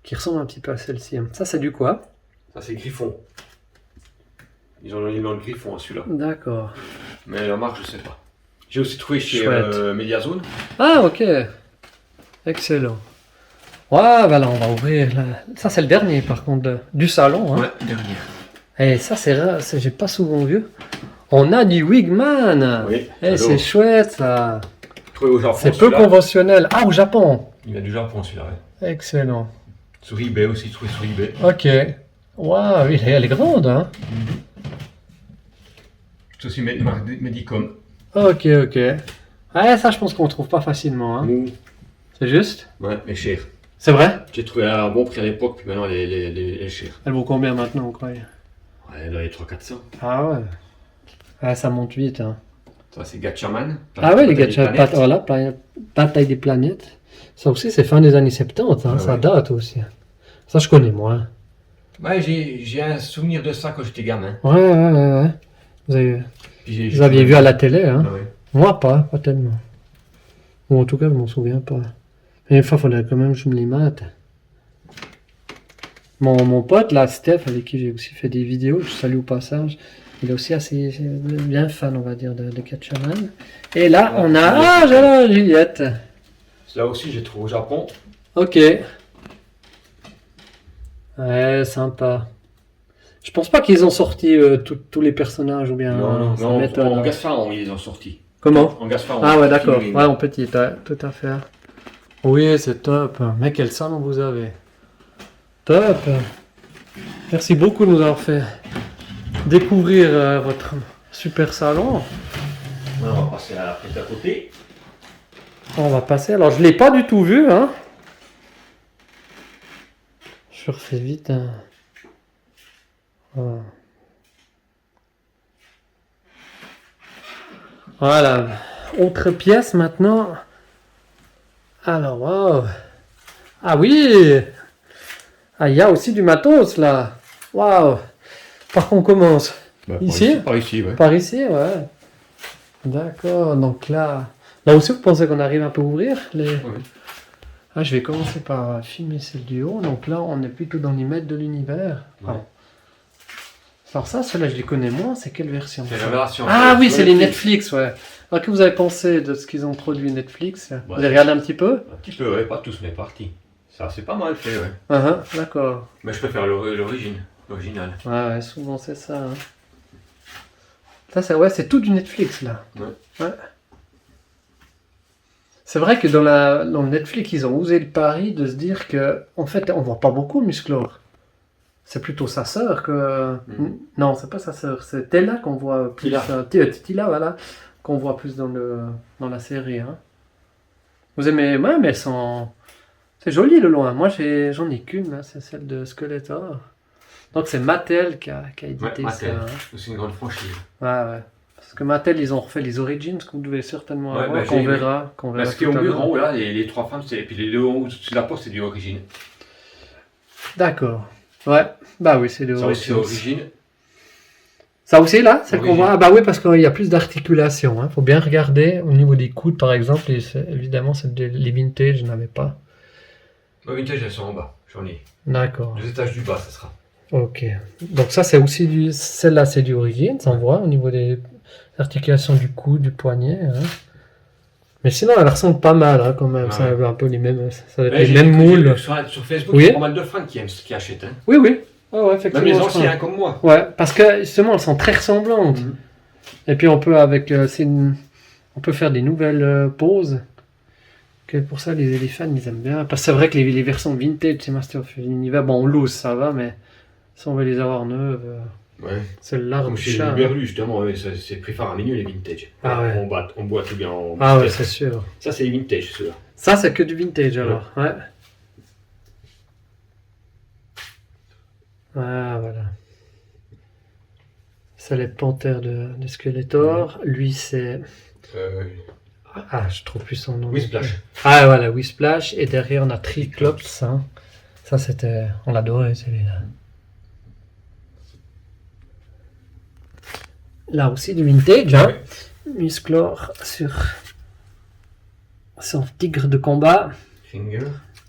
Qui ressemble un petit peu à celle-ci. Ça, c'est du quoi? Ça, c'est Griffon. Ils ont le Griffon, celui-là. D'accord. Mais la marque, je sais pas. J'ai aussi trouvé chez Chouette. Mediazone. Ah, ok. Excellent. Ouais, voilà, on va ouvrir. Là. Ça, c'est le dernier, par contre, du salon. Hein. Ouais, dernier. Et ça, c'est rare, j'ai pas souvent vu. On a du Wigman. Oui. Et c'est chouette, ça. Trouvé au Japon. C'est peu celui-là. conventionnel. Ah, au Japon. Il vient du Japon, celui-là. Ouais. Excellent. Sur eBay aussi, trouvé sur eBay. Ok. Waouh, oui, elle est grande, hein. C'est aussi Medicom. Ok. Ouais, ça, je pense qu'on trouve pas facilement. Hein. Mou. C'est juste. Ouais, mais cher. C'est vrai. J'ai trouvé à un bon prix à l'époque, puis maintenant, elle est chère. Elle vaut combien maintenant, vous croyez? Ouais, dans les 300-400. Ah ouais. Ah, ça monte vite, hein. Ça, c'est Gatchaman. Ah ouais, les gars, Planète. voilà, Bataille des planètes. Ça aussi, c'est fin des années 70, hein, Ah ça ouais. date aussi. Ça, je connais moins. Ouais, j'ai un souvenir de ça quand j'étais gamin. Ouais. Puis Vous aviez vu à la télé, hein? Ah ouais. Moi, pas tellement. Ou en tout cas, je m'en souviens pas. Mais une fois, il faudrait quand même que je me les mate. Mon pote, là, Steph, avec qui j'ai aussi fait des vidéos, je salue au passage, il est aussi assez bien fan, on va dire, de Gatchaman. Et là, on a... Ah, j'ai la Juliette. Là aussi, j'ai trouvé au Japon. Ok. Ouais, sympa. Je pense pas qu'ils ont sorti tous les personnages ou bien... ça m'étonne. En Gasparon, ils les ont sortis. Comment? En Gasparon. Ah ouais, d'accord. Figurine. Ouais, en petit, ouais, tout à fait. Oui, c'est top. Mais quel salon vous avez. Top. Merci beaucoup de nous avoir fait découvrir votre super salon. On va passer à la pièce d'à côté. On va passer. Alors, je l'ai pas du tout vu, hein. Je refais vite. Hein. Voilà. Autre pièce maintenant. Alors, wow. Ah oui. Ah, il y a aussi du matos là. Waouh. Par contre, on commence. Ici? Par ici, ouais. Par ici, ouais. D'accord. Donc là aussi, vous pensez qu'on arrive un peu à ouvrir les... Oui. Ah, je vais commencer par filmer celle du haut. Donc là, on est plutôt dans les maîtres de l'univers. Ouais. Pardon. Alors ça, ceux-là, je les connais moins. C'est quelle version? C'est la version. Ah oui, c'est les Netflix, ouais. Alors que vous avez pensé de ce qu'ils ont produit Netflix? Vous avez regardé un petit peu? Un petit peu, ouais, pas tous, mais partie. Ça, c'est pas mal fait, ouais. D'accord. Mais je préfère l'origine, l'original. Ouais, souvent c'est ça. Hein. Ça, c'est tout du Netflix, là. Ouais. C'est vrai que dans le Netflix, ils ont osé le pari de se dire que, en fait, on voit pas beaucoup Musclor. C'est plutôt sa sœur que... Non, c'est pas sa sœur, c'est Tella qu'on voit plus... Tila, voilà. Qu'on voit plus dans la série. Hein. Vous aimez... Ouais, mais elles sont... C'est joli le loin. Moi, j'en ai qu'une, là. C'est celle de Skeletor. Donc, c'est Mattel qui a édité Mattel. ça. Hein. C'est une grande franchise. Ouais. Parce que Mattel, ils ont refait les Origins que vous devez certainement Ouais, avoir, bah, qu'on j'ai- verra. Parce tout qu'au à mur, l'heure. en haut, là, les trois femmes, et puis les deux en haut, sur la porte, c'est du origine. D'accord. Ouais. Bah oui, c'est les Ça aussi, Origins. origine. Ça aussi, là, celle qu'on Origins. voit. Ah bah oui, parce qu'il y a plus d'articulation. Hein. Faut bien regarder au niveau des coudes, par exemple. Et évidemment, les vintage, je n'avais pas. Ma vintage, elles sont en bas. J'en ai. D'accord. 2 étages du bas, ça sera. Ok. Donc ça, c'est aussi du... Celle-là, c'est du Origins, on voit, au niveau des articulations du cou, du poignet. Hein. Mais sinon, elle ressemble pas mal, hein, quand même. Ah ça ouais. a un peu les mêmes... Ça doit être Ouais, les j'ai mêmes vu moules. Sur Facebook, Oui. il y a pas mal de fans qui achètent. Hein. Oui. Ouais, effectivement. Même les je anciens, crois. comme moi. Ouais, parce que justement, elles sont très ressemblantes. Mhm. Et puis on peut on peut faire des nouvelles poses. Que pour ça, les fans, ils aiment bien. Parce que c'est vrai que les versions vintage, c'est Master of Universe, bon, on loose, ça va, mais si on veut les avoir neuves. Ouais. C'est l'arbre Comme du chez chat. Berlu, justement, ouais, c'est plus faramineux les vintage. Ah ouais. On boit tout bien en Ah ouais, biscuit. c'est sûr. Ça, c'est les vintage, ceux-là. Ça, c'est que du vintage alors. Ouais. Ah, voilà. Ça, les panthères de Skeletor. Lui, c'est. Ah, je trouve plus son nom. Whisplash. Ah, voilà, Whisplash. Et derrière, on a Triclops. Hein. Ça, c'était. On l'adorait, celui-là. Là aussi, du vintage. Hein. Ouais. Musclor sur son tigre de combat. Finger.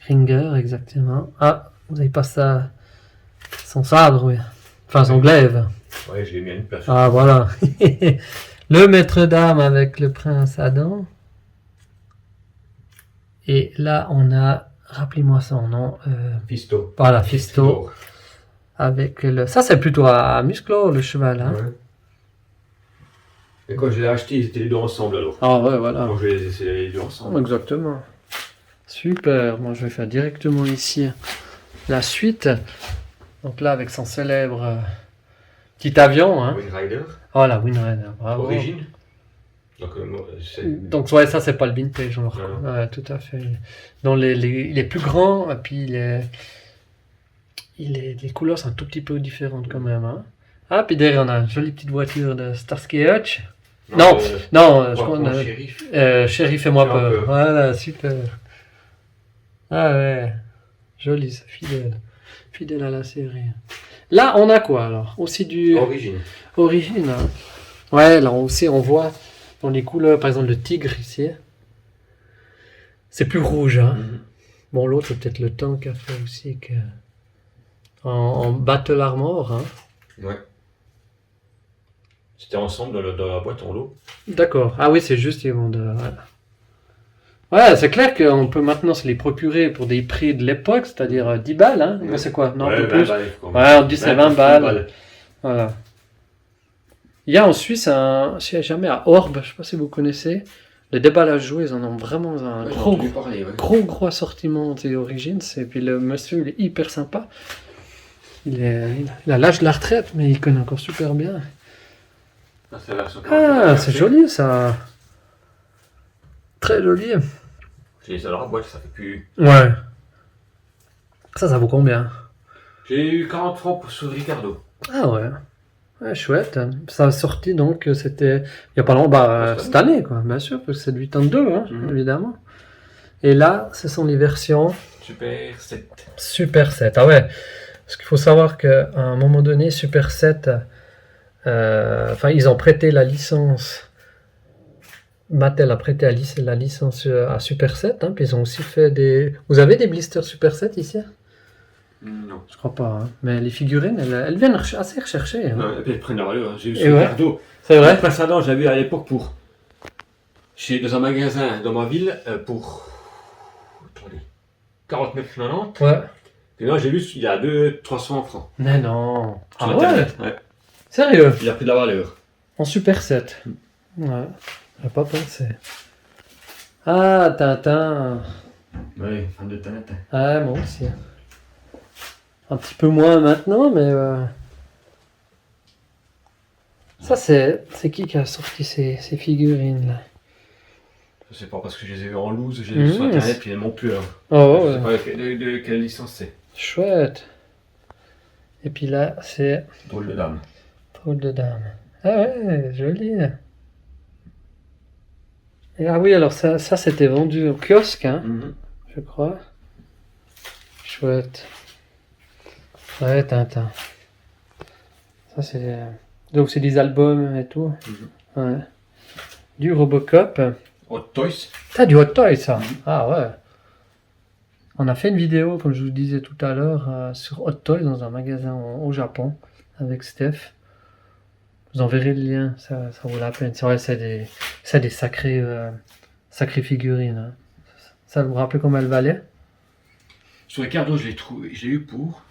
Ringer, exactement. Ah, vous avez pas ça. Son sabre, oui. Enfin, son glaive. Ouais, je l'ai mis à une place. Ah, voilà. Le maître d'armes avec le prince Adam. Et là, on a. Rappelez-moi son nom. Fisto. Voilà, Fisto. Avec le. Ça, c'est plutôt à Musclor, le cheval. Hein. Ouais. Et quand je l'ai acheté, ils étaient les deux ensemble alors. Ah, ouais, voilà. Donc je vais les laisser les deux ensemble. Exactement. Super. Moi, je vais faire directement ici la suite. Donc là, avec son célèbre petit avion. Hein. Wind Rider. Voilà, Winrider. Bravo. Origine. Donc, Donc, ouais, ça, c'est pas le vintage. On le reconnaît. Non. Ouais, tout à fait. Donc, il est plus grand. Et puis, les couleurs sont un tout petit peu différentes quand même. Hein. Ah, puis derrière, on a une jolie petite voiture de Starsky et Hutch. Non, je crois qu'on a. Shérif. Chéri, fais-moi Fais-moi peur. peur. Voilà, super. Ah ouais, joli, ça, fidèle. Fidèle à la série. Là, on a quoi alors? Aussi du Origine. origine. Hein. Ouais, là aussi, on voit dans les couleurs, par exemple, le tigre ici. C'est plus rouge. Hein. Bon, l'autre, c'est peut-être le temps qu'a fait aussi que. En Battle Armor. Hein. Ouais. C'était ensemble dans la boîte en lot. D'accord. Ah oui, c'est juste, ils vont de. Ouais, c'est clair qu'on peut maintenant se les procurer pour des prix de l'époque, c'est-à-dire 10 balles. Hein. Ouais. C'est quoi? Non, un Ouais, peu 20 plus. balles, quand même. Ouais, on dit c'est 20 balles. balles. Voilà. Il y a en Suisse un. Je sais jamais, à Orbe, je sais pas si vous connaissez. Les déballages joués, ils en ont vraiment un Ouais, j'ai gros, entendu parler, ouais. gros assortiment des origines. Et puis le monsieur, il est hyper sympa. Il a l'âge de la retraite, mais il connaît encore super bien. Ah, c'est la version Ah, 41. c'est joli ça. Très joli. J'ai ça dans la boîte, ça fait plus. Ouais. Ça vaut combien? J'ai eu 40 francs sur Ricardo. Ah ouais. Ouais, chouette. Ça a sorti donc, c'était il n'y a pas longtemps, bah, cette année, quoi, bien sûr, parce que c'est de 82, hein, évidemment. Et là, ce sont les versions Super 7. Super 7. Ah ouais, parce qu'il faut savoir qu'à un moment donné, Super 7, enfin, ils ont prêté la licence. Mattel a prêté la licence à Super 7, hein, puis ils ont aussi fait des. Vous avez des blisters Super 7 ici? Non. Je crois pas, hein. Mais les figurines, elles viennent assez recherchées. Hein. Non, et puis elles prennent la valeur. Hein. J'ai eu Et sur ouais. Ricardo. C'est vrai? Le précédent, j'avais vu à l'époque pour. Dans un magasin dans ma ville pour. Attendez. 49,90. Ouais. Et là, j'ai vu, il a 300 francs. Mais non. Sur Ah ouais? internet. Ouais. Sérieux? Il a pris de la valeur. En Super 7. Ouais. J'ai pas pensé. Ah, Tintin. Oui, fan de Tintin. Ah, moi aussi. Un petit peu moins maintenant, mais. Ça, c'est qui a sorti ces figurines là? Je sais pas parce que je les ai vus en loose, j'ai vu sur internet, puis ils m'ont plu. Hein. Oh, Je ouais. sais pas de quelle licence c'est. Chouette. Et puis là, c'est Drôle de dame. Drôle de dame. Ah ouais, joli. Et ah oui, alors ça c'était vendu au kiosque, hein, je crois. Chouette. Ouais, Tintin. Ça c'est... Donc c'est des albums et tout. Ouais. Du Robocop. Hot Toys. T'as du Hot Toys, ça. Ah ouais. On a fait une vidéo, comme je vous disais tout à l'heure, sur Hot Toys dans un magasin au Japon avec Steph. Vous en verrez le lien, ça vaut la peine. C'est vrai, c'est des sacrées figurines. Hein. Ça vous rappelle comment elles valaient? Sur Ricardo, je l'ai eu pour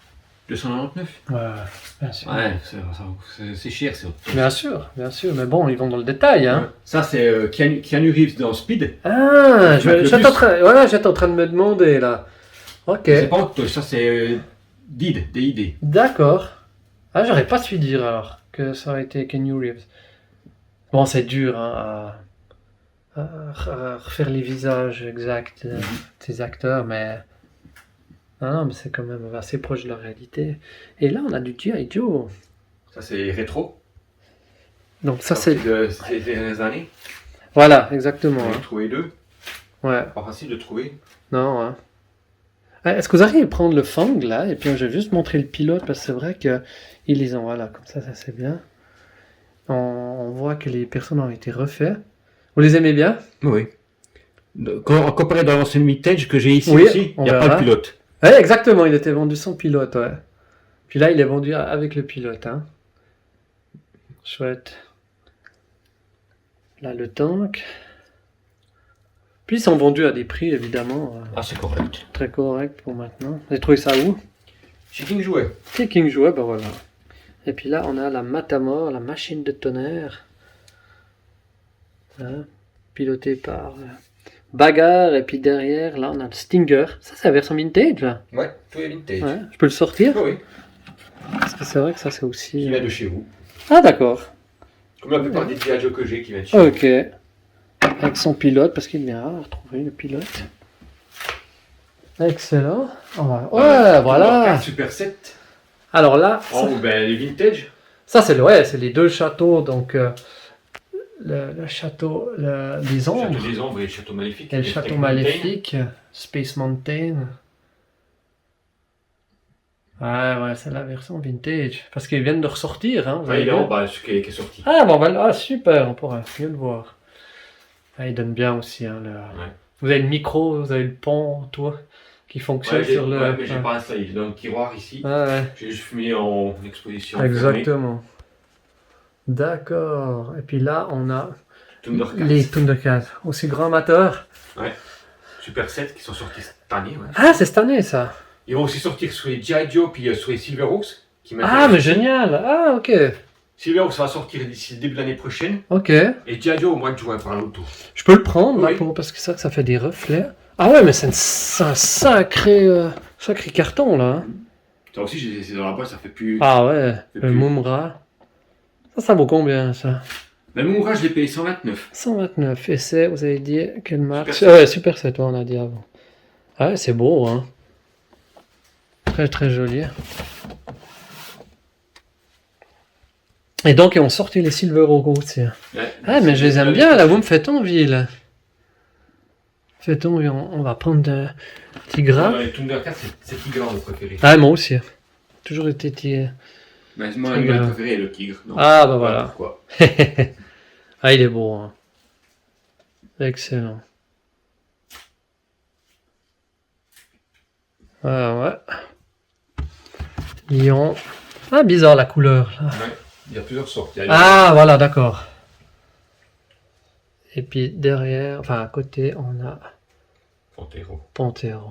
299. Ouais, bien sûr. Ouais, c'est cher, c'est Hot Toys. Bien sûr, mais bon, ils vont dans le détail. Hein. Ouais. Ça, c'est Keanu Reeves dans Speed. Ah, Le j'étais bus. en train de me demander là. Ok, C'est pas Hot Toys, ça c'est DID, DID. d'accord. Ah, j'aurais pas su dire alors que ça aurait été Keanu Reeves. Bon, c'est dur hein, à refaire les visages exacts de ces acteurs, mais... Non, mais c'est quand même assez proche de la réalité. Et là, on a du G.I. Joe. Ça, c'est rétro. Donc ça, c'est... Ces dernières années. Voilà, exactement. On a Hein. trouvé 2. Ouais, Pas facile de trouver. non, hein. Est-ce que vous arrivez à prendre le Fang, là, et puis je vais juste montrer le pilote, parce que c'est vrai qu'ils les ont, voilà, comme ça c'est bien. On voit que les personnes ont été refaits. Vous les aimez bien? Oui. Comparé dans l'ancienne vintage que j'ai ici Oui, aussi, il on n'y a verra. pas de pilote. Ouais, exactement, il était vendu sans pilote, ouais. Puis là, il est vendu avec le pilote, hein. Chouette. Là, le tank. Puis ils sont vendus à des prix, évidemment, Ah, c'est correct. très corrects pour maintenant. Vous avez trouvé ça où? Chez King Jouet. C'est King Jouet, ben voilà. Et puis là, on a la Matamor, la machine de tonnerre. Hein, pilotée par Bagarre. Et puis derrière, là, on a le Stinger. Ça, c'est la version vintage, là. Ouais, tout est vintage. Ouais, je peux le sortir? Oui, Parce que c'est vrai que ça, c'est aussi... qui vient de chez vous. Ah, d'accord. Comme la plupart des G.I. Joe que j'ai qui viennent de chez Ok. Avec son pilote, parce qu'il est bien rare à retrouver le pilote. Excellent. Ouais, vous. voilà. Super 7. Alors là, En haut, ben, les vintage. ça c'est c'est les deux châteaux, donc le château des Le ombres château des ombres et le château maléfique. et le Les château Tech Mountain. maléfique, Space Mountain. Ouais, c'est la version vintage, parce qu'ils viennent de ressortir. Hein, vous Ouais, avez il est vu. en bas, ce qui est sorti. Ah, bon, ah, super, on pourra mieux le voir. Ah, il donne bien aussi. Hein, Vous avez le micro, vous avez le pont, toi, qui fonctionne Ouais, sur le... mais j'ai pas installé. J'ai dans le tiroir ici. Ah, ouais. J'ai juste mis en exposition. Exactement. D'accord. Et puis là, on a Thundercats. les Thundercats, aussi grands amateurs. Super 7 qui sont sortis cette année. Ouais. Ah, c'est cette année, ça. Ils vont aussi sortir sur les G.I. Joe puis sur les Silverhawks. Ah, mais génial. Ah, ok. Silverhawks va sortir d'ici le début de l'année prochaine. Ok. Et G.I. Joe au mois de juin par l'auto. Je peux le prendre, là, Oui. parce que ça fait des reflets. Ah ouais, mais c'est un sacré carton, là. Hein. Ça aussi, c'est dans la boîte, ça fait plus. Ah ouais, C'est le plus- Mumra. Ça vaut combien, ça? Même mon je l'ai payé 129. 129. Et c'est, vous avez dit, quelle marque? Super Ah ouais, Super 7, on a dit avant. Ah ouais, c'est beau, hein. Très très joli. Et donc, ils ont sorti les Silverhawks aussi. Ouais. Ah, mais je les aime bien, là, vous me faites envie, là. Faites envie, on va prendre de Tigra. Dans les Thundercats, c'est Tigre mon préféré. Ah, moi aussi. Toujours été Tigra. Mais moi, Tigre. mon préféré est le tigre. Donc, Ah, bah voilà. Pourquoi Ah, il est beau, hein. Excellent. Ah, ouais. Lion. Ah, bizarre la couleur, là. Il y a plusieurs sortes. Ah, voilà, d'accord. Et puis derrière, enfin à côté, on a Panthéro. Panthéro.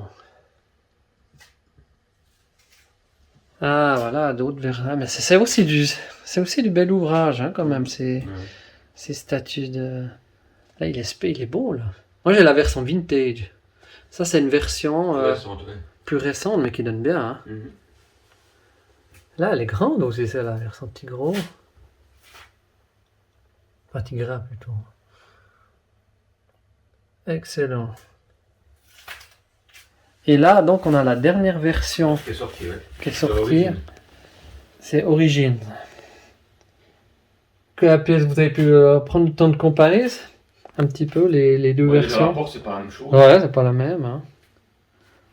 Ah, voilà, d'autres verres. Mais c'est aussi du bel ouvrage, hein, quand même, ces statues de... Là, il est beau, là. Moi, j'ai la version vintage. Ça, c'est une version plus récente, mais qui donne bien, hein. Là, elle est grande aussi, c'est la version Tigro. Enfin, Tigra, plutôt. Excellent. Et là, donc, on a la dernière version Qui est sorti, ouais. qui est C'est sortie. Origins. C'est Origins. Que la pièce, vous avez pu prendre le temps de comparer un petit peu les deux Ouais, les versions. rapports, c'est pas la même chose. Ouais, c'est pas la même. Hein.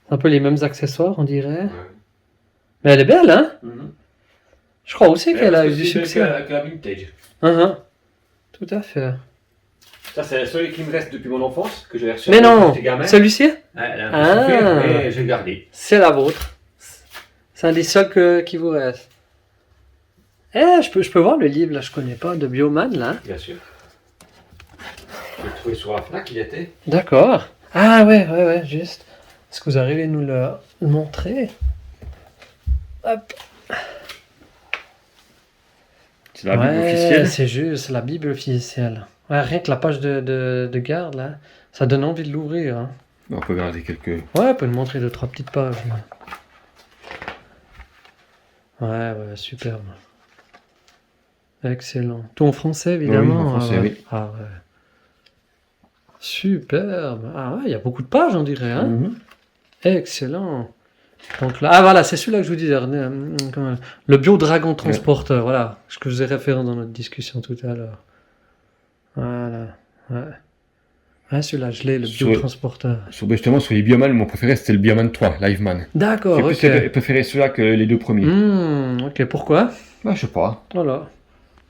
C'est un peu les mêmes accessoires, on dirait. Ouais. Mais elle est belle, hein. Mhm. Je crois aussi qu'elle a eu du C'est succès. avec la vintage. Uh-huh. Tout à fait. Ça, c'est celui qui me reste depuis mon enfance, que j'ai reçu Mais quand non, j'étais gamin. celui-ci, Ouais, elle a un peu Ah. souffert, mais j'ai gardé. c'est la vôtre. C'est un des seuls qui vous reste. Je peux voir le livre, là, je connais pas, de Bioman, là. Bien sûr. Je l'ai trouvé sur la FNAC, il était. D'accord. Ah ouais, juste. Est-ce que vous arrivez à nous le montrer? Hop. C'est la Bible officielle. C'est juste, c'est la Bible officielle. Ouais, rien que la page de garde, là, ça donne envie de l'ouvrir. Hein. On peut garder quelques. Ouais, on peut nous montrer 2-3 petites pages. Là. Ouais, superbe. Excellent. Tout en français, évidemment. Oui, en français, ouais. oui. Ah ouais. Superbe. Ah ouais, il y a beaucoup de pages, on dirait. Hein. Mhm. Excellent. Donc là, ah voilà, c'est celui-là que je vous disais. Le Bio-Dragon Transporteur, voilà. Ce que je vous ai référé dans notre discussion tout à l'heure. Voilà. Ouais. Ah, celui-là, je l'ai, le Sur- Bio-Transporteur. Justement, sur les Bioman, mon préféré c'était le Bioman 3, Liveman. D'accord, J'ai ok. préféré celui-là que les deux premiers. Ok, pourquoi? Bah, je sais pas, Voilà.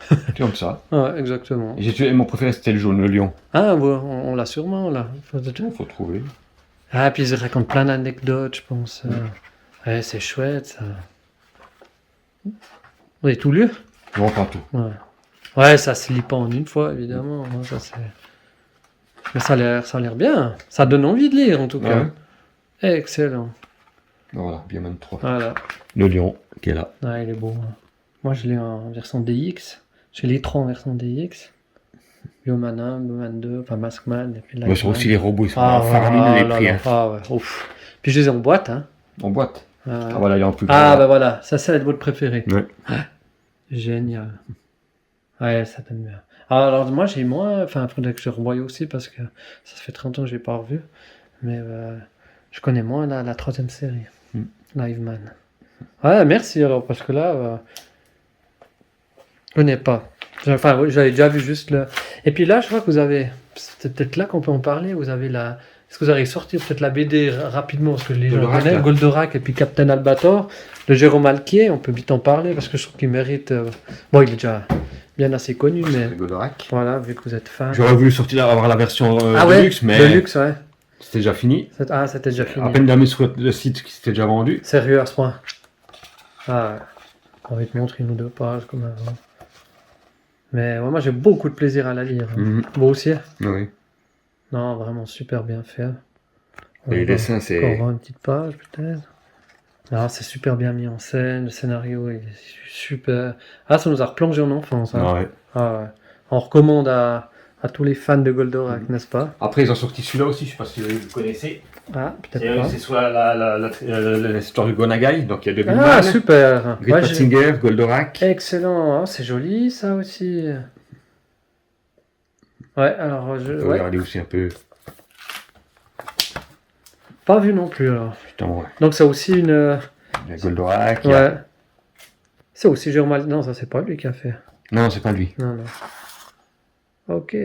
c'est comme ça. Ouais, exactement. Et mon préféré c'était le jaune, le lion. Ah, ouais, on l'a sûrement, là. Faut trouver. Ah, puis ils racontent plein d'anecdotes, je pense. Ouais, c'est chouette, ça. Vous avez tout lu? Non, pas tout. Ouais. Ouais, ça se lit pas en une fois, évidemment. hein, ça, c'est... Mais ça a l'air bien. Ça donne envie de lire, en tout cas. Ouais. Excellent. Voilà, Bioman 3. Voilà. Le lion qui est là. Ah, il est beau. hein. Moi, je l'ai en version DX. J'ai les 3 en version DX. Bioman 1, Bioman 2, enfin Maskman, et puis Moi, sur Lightman. aussi les robots, ils sont Ah, faramineux les là, prix. là. Hein. Ah, ouais. Ouf. Puis je les ai en boîte, hein. En boîte. Ah, Ah voilà, il est en plus grand. Ah, bah voilà, ça c'est votre préféré. Ouais. Génial. Ouais, ça donne bien. Ah, alors moi j'ai moins, enfin il faudrait que je revoie aussi parce que ça fait 30 ans que je l'ai pas revu. Mais je connais moins la troisième série, Liveman. Ouais, merci alors parce que là, je connais pas. Enfin oui, j'avais déjà vu juste le... Et puis là je crois que vous avez, c'est peut-être là qu'on peut en parler, vous avez la... Est-ce que vous allez sortir peut-être la BD rapidement parce que les gens Goldorak, connaissent, là. Goldorak et puis Captain Albator, de Jérôme Alquier, on peut vite en parler parce que je trouve qu'il mérite... Bon, il est déjà bien assez connu, mais Le Goldorak. voilà, vu que vous êtes fan. J'aurais voulu sortir avoir la version Ah ouais, Deluxe, mais Deluxe, ouais. c'était déjà fini. Ah, c'était déjà fini. À peine d'amis sur le site qui s'était déjà vendu. Sérieux à ce point. Ah ouais. On va te montrer une ou deux pages comme avant. Mais ouais, moi j'ai beaucoup de plaisir à la lire. hein. Mhm. Vous aussi? Oui. Non, vraiment super bien fait. On Et les va dessins, encore c'est. voir une petite page peut-être. Ah, c'est super bien mis en scène, le scénario est super. Ah, ça nous a replongé en enfance. Hein. Ah ouais. Ah ouais. On recommande à tous les fans de Goldorak, n'est-ce pas? Après, ils ont sorti celui-là aussi, je sais pas si vous connaissez. Ah, peut-être pas. C'est soit l'histoire du Gonagai, donc il y a deux Ah, Billman, super. Grit Ouais, Patzinger, Goldorak. excellent. Ah, c'est joli ça aussi. Ouais, alors On peut ouais. regarder aussi un peu. Pas vu non plus alors. Putain, ouais. Donc c'est aussi une. Il y a Goldorak. il y a- Ouais. C'est aussi Jérôme Al- Non, ça c'est pas lui qui a fait. Non, c'est pas lui. Non, non. Ok.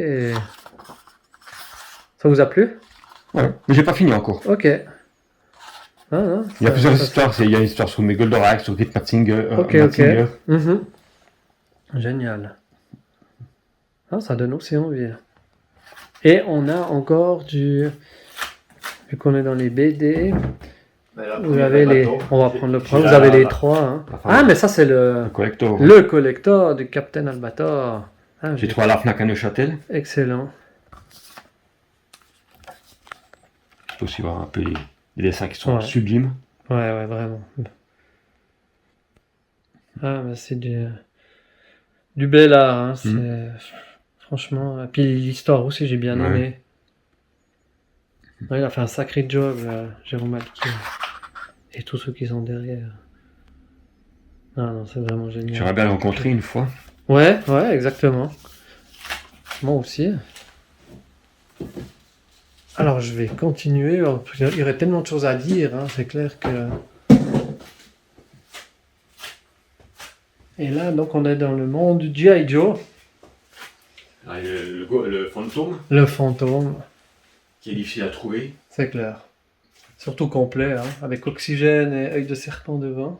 Ça vous a plu? Ouais. Mais j'ai pas fini encore. Ok. Ah, non, Il y a ça- plusieurs ça- histoires. Il y a une histoire sur mes Goldorak, sur Grit Patzinger. Ok, Patzinger. Mhm. Génial. Ah, ça donne aussi envie. Et on a encore du... Vu qu'on est dans les BD, vous avez les... On va prendre le premier. Vous avez les trois. Hein. Enfin, Ah, mais ça c'est le... Le collector. Le collector du Captain Albator. Ah, J'ai trouvé à la Fnac à Neuchâtel. excellent. Tu peux aussi voir un peu les dessins qui sont Ouais. sublimes. Ouais, vraiment. Ah, bah c'est du bel art. Hein. C'est... Franchement. Et puis l'histoire aussi, j'ai bien Ouais. aimé. Ouais, il a fait un sacré job, Jérôme Alquier. Et tous ceux qui sont derrière. Ah non, c'est vraiment génial. J'aimerais bien le rencontrer une fois. Ouais, exactement. Moi aussi. Alors, je vais continuer. Il y aurait tellement de choses à dire, hein, c'est clair que... Et là, donc, on est dans le monde du G.I. Joe, Ah, le fantôme, le fantôme, qui est difficile à trouver. c'est clair. Surtout complet, hein, avec oxygène et œil de serpent devant.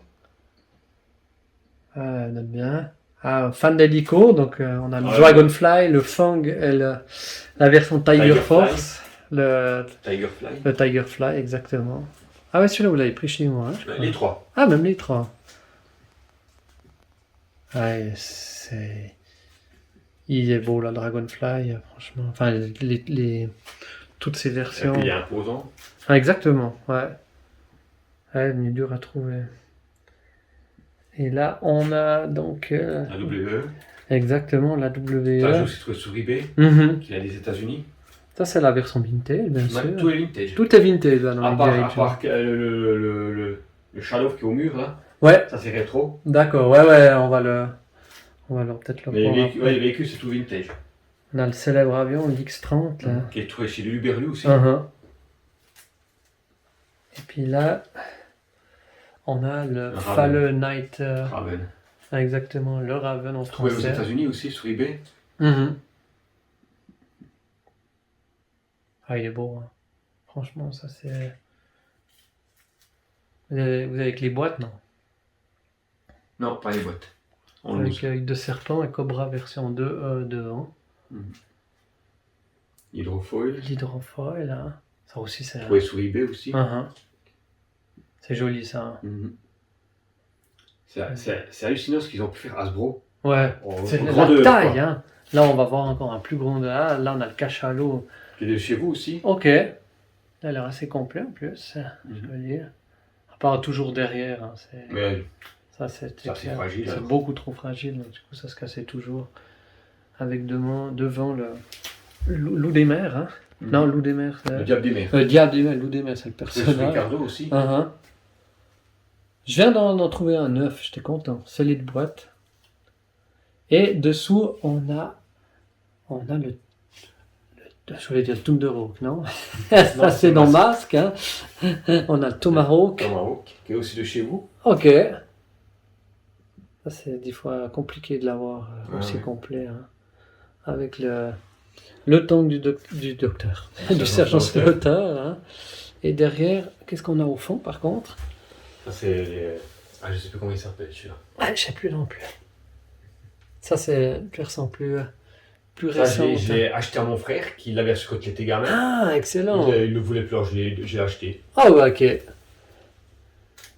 Ah, on aime bien. Ah, fan d'hélico, donc on a le Ouais. Dragonfly, le Fang et la version Tiger Tigerfly. Force. Le Tigerfly. Tigerfly, exactement. Ah ouais, celui-là, vous l'avez pris chez moi. Hein, je crois. Les trois. Ah, même les trois. Ouais, c'est... Il est beau, la Dragonfly, franchement. Enfin, toutes ces Et versions. puis il est imposant. Ah, exactement, ouais. Ouais, il est dur à trouver. Et là, on a donc... La WE. exactement, la Ça, j'ai WE. aussi trouvé sur eBay, Mhm. qui vient des États-Unis. Ça, c'est la version vintage, bien Ouais, sûr. tout est vintage. Tout est vintage, là, dans À les part, G.I. à Joe. part que le Shadow qui est au mur, là. Ouais, Ça c'est rétro. d'accord. Ouais, on va peut-être le Mais les voir véhicules, après. les véhicules, c'est tout vintage. On a le célèbre avion, l'X-30, là. Qui est trouvé chez Luberlu aussi. Uh-huh. Et puis là, on a le Raven. Fallen Knight. Raven. Exactement, le Raven en Trouvé aux français. États-Unis aussi sur eBay. Mhm. Ah, il est beau. Hein. Franchement, ça c'est. Vous avez que les boîtes, non? Non, pas les boîtes. En Avec loose. œil de serpent et Cobra version 2 devant. Hydrofoil. L'hydrofoil, là. Ça aussi, c'est. Trouvé sur eBay aussi. Uh-huh. C'est joli, ça. Hein. Mhm. C'est hallucinant ce qu'ils ont pu faire Hasbro. Ouais, Au c'est grand la de- taille. quoi. Hein. Là, on va voir encore un plus grand de là. Là, on a le cachalot. Qui est de chez vous aussi. Ok. Il a l'air assez complet en plus. Mhm. Je veux dire. À part toujours derrière. Hein, Mais ça, c'est Ça, c'est clair. fragile, C'est alors. beaucoup trop fragile. Donc, du coup, ça se cassait toujours. Avec devant le loup des mers. Hein. Non, loup des mers. le diable des mers. Le diable des mers. Loup des mers, c'est le C'est sur personnage. Ricardo aussi. Uh-huh. Je viens d'en trouver un neuf. J'étais content. Solide boîte. Et dessous, on a je voulais dire le Thunderhawk, non? Ça, Non, c'est c'est dans Masque. Masque. Hein. On a le Tomahawk. Tomahawk, qui est aussi de chez vous. Ok. Ça, c'est des fois compliqué de l'avoir aussi ouais. complet. Hein. Avec le tank du docteur. Du sergent sergent Slaughter. Slaughter. Hein. Et derrière, qu'est-ce qu'on a au fond, par contre? Ça, c'est les... Ah, je sais plus comment il s'appelle celui-là. Ah, je sais plus non plus. Ça, c'est une version plus Ça, récente. je l'ai acheté à mon frère qui l'avait acheté quand il était gamin. Ah, excellent. Il le voulait plus, alors je l'ai acheté. Ah ouais, ok.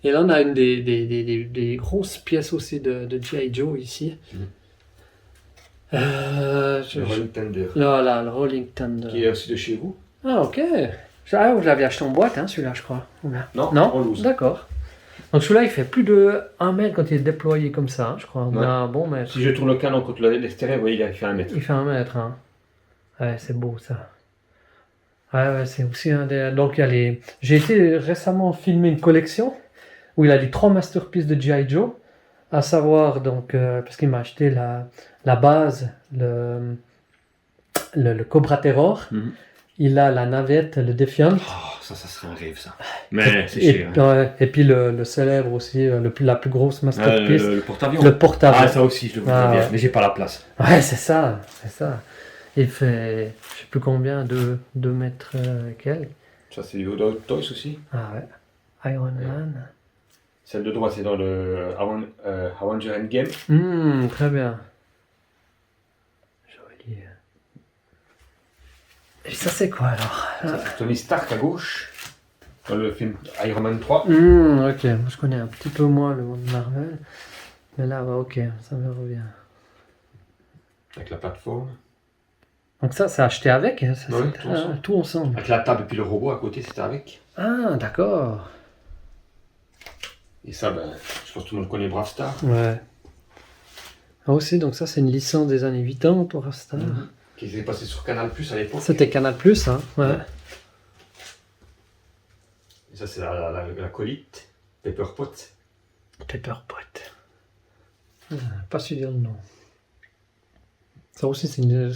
Et là, on a une des grosses pièces aussi de G.I. Joe ici. Mhm. Je- Le Rolling Thunder. Là, le Rolling Thunder. Qui est aussi de chez vous. Ah, ok. Ah, vous l'avez acheté en boîte, hein, celui-là, je crois. Ou bien? Non, Non, en loose. d'accord. Donc celui-là, il fait plus de 1 mètre quand il est déployé comme ça, hein, je crois. On Ouais. a un bon mètre. Si je tourne le canon contre l'extérieur, vous voyez, il fait 1 mètre. Il fait 1 mètre, hein. Ouais, c'est beau, ça. Ouais, c'est aussi un des... Donc, il y a les... J'ai été récemment filmer une collection où il a les 3 masterpieces de G.I. Joe, à savoir, donc, parce qu'il m'a acheté la base, le Cobra Terror. Mhm. Il a la navette, le Defiant. Oh, ça serait un rêve, ça. Mais c'est Et, cher. Hein. ouais, et puis le célèbre aussi, la plus grosse masterpiece, Le porte-avions. le porte-avions. Ah, ça aussi, je le voudrais Ah, bien. ouais. Mais j'ai pas la place. Ouais, c'est ça. Il fait, je sais plus combien, 2 mètres quelques. Ça, c'est du Hot Toys aussi. Ah ouais. Iron Man. Celle de droite, c'est dans le Avenger Endgame. Très bien. Joli. Et ça, c'est quoi alors? Ça, c'est Tony Stark à gauche. Dans le film Iron Man 3. Ok, moi je connais un petit peu moins le monde Marvel. Mais là, ouais, ok, ça me revient. Avec la plateforme. Donc ça, c'est acheté avec, hein, ça, Ouais, c'est- tout ensemble. tout ensemble. Avec la table et puis le robot à côté, c'était avec. Ah, d'accord. Et ça, ben, je pense que tout le monde connaît Brave Star. Ouais. Ah aussi, donc ça, c'est une licence des années 80 pour Star. Qui s'est passé sur Canal Plus à l'époque. C'était Canal+, hein. Ouais. Et ça, c'est la colite. Pepper Pot. Pepper Pot. Pas su dire le nom. Ça aussi, c'est une...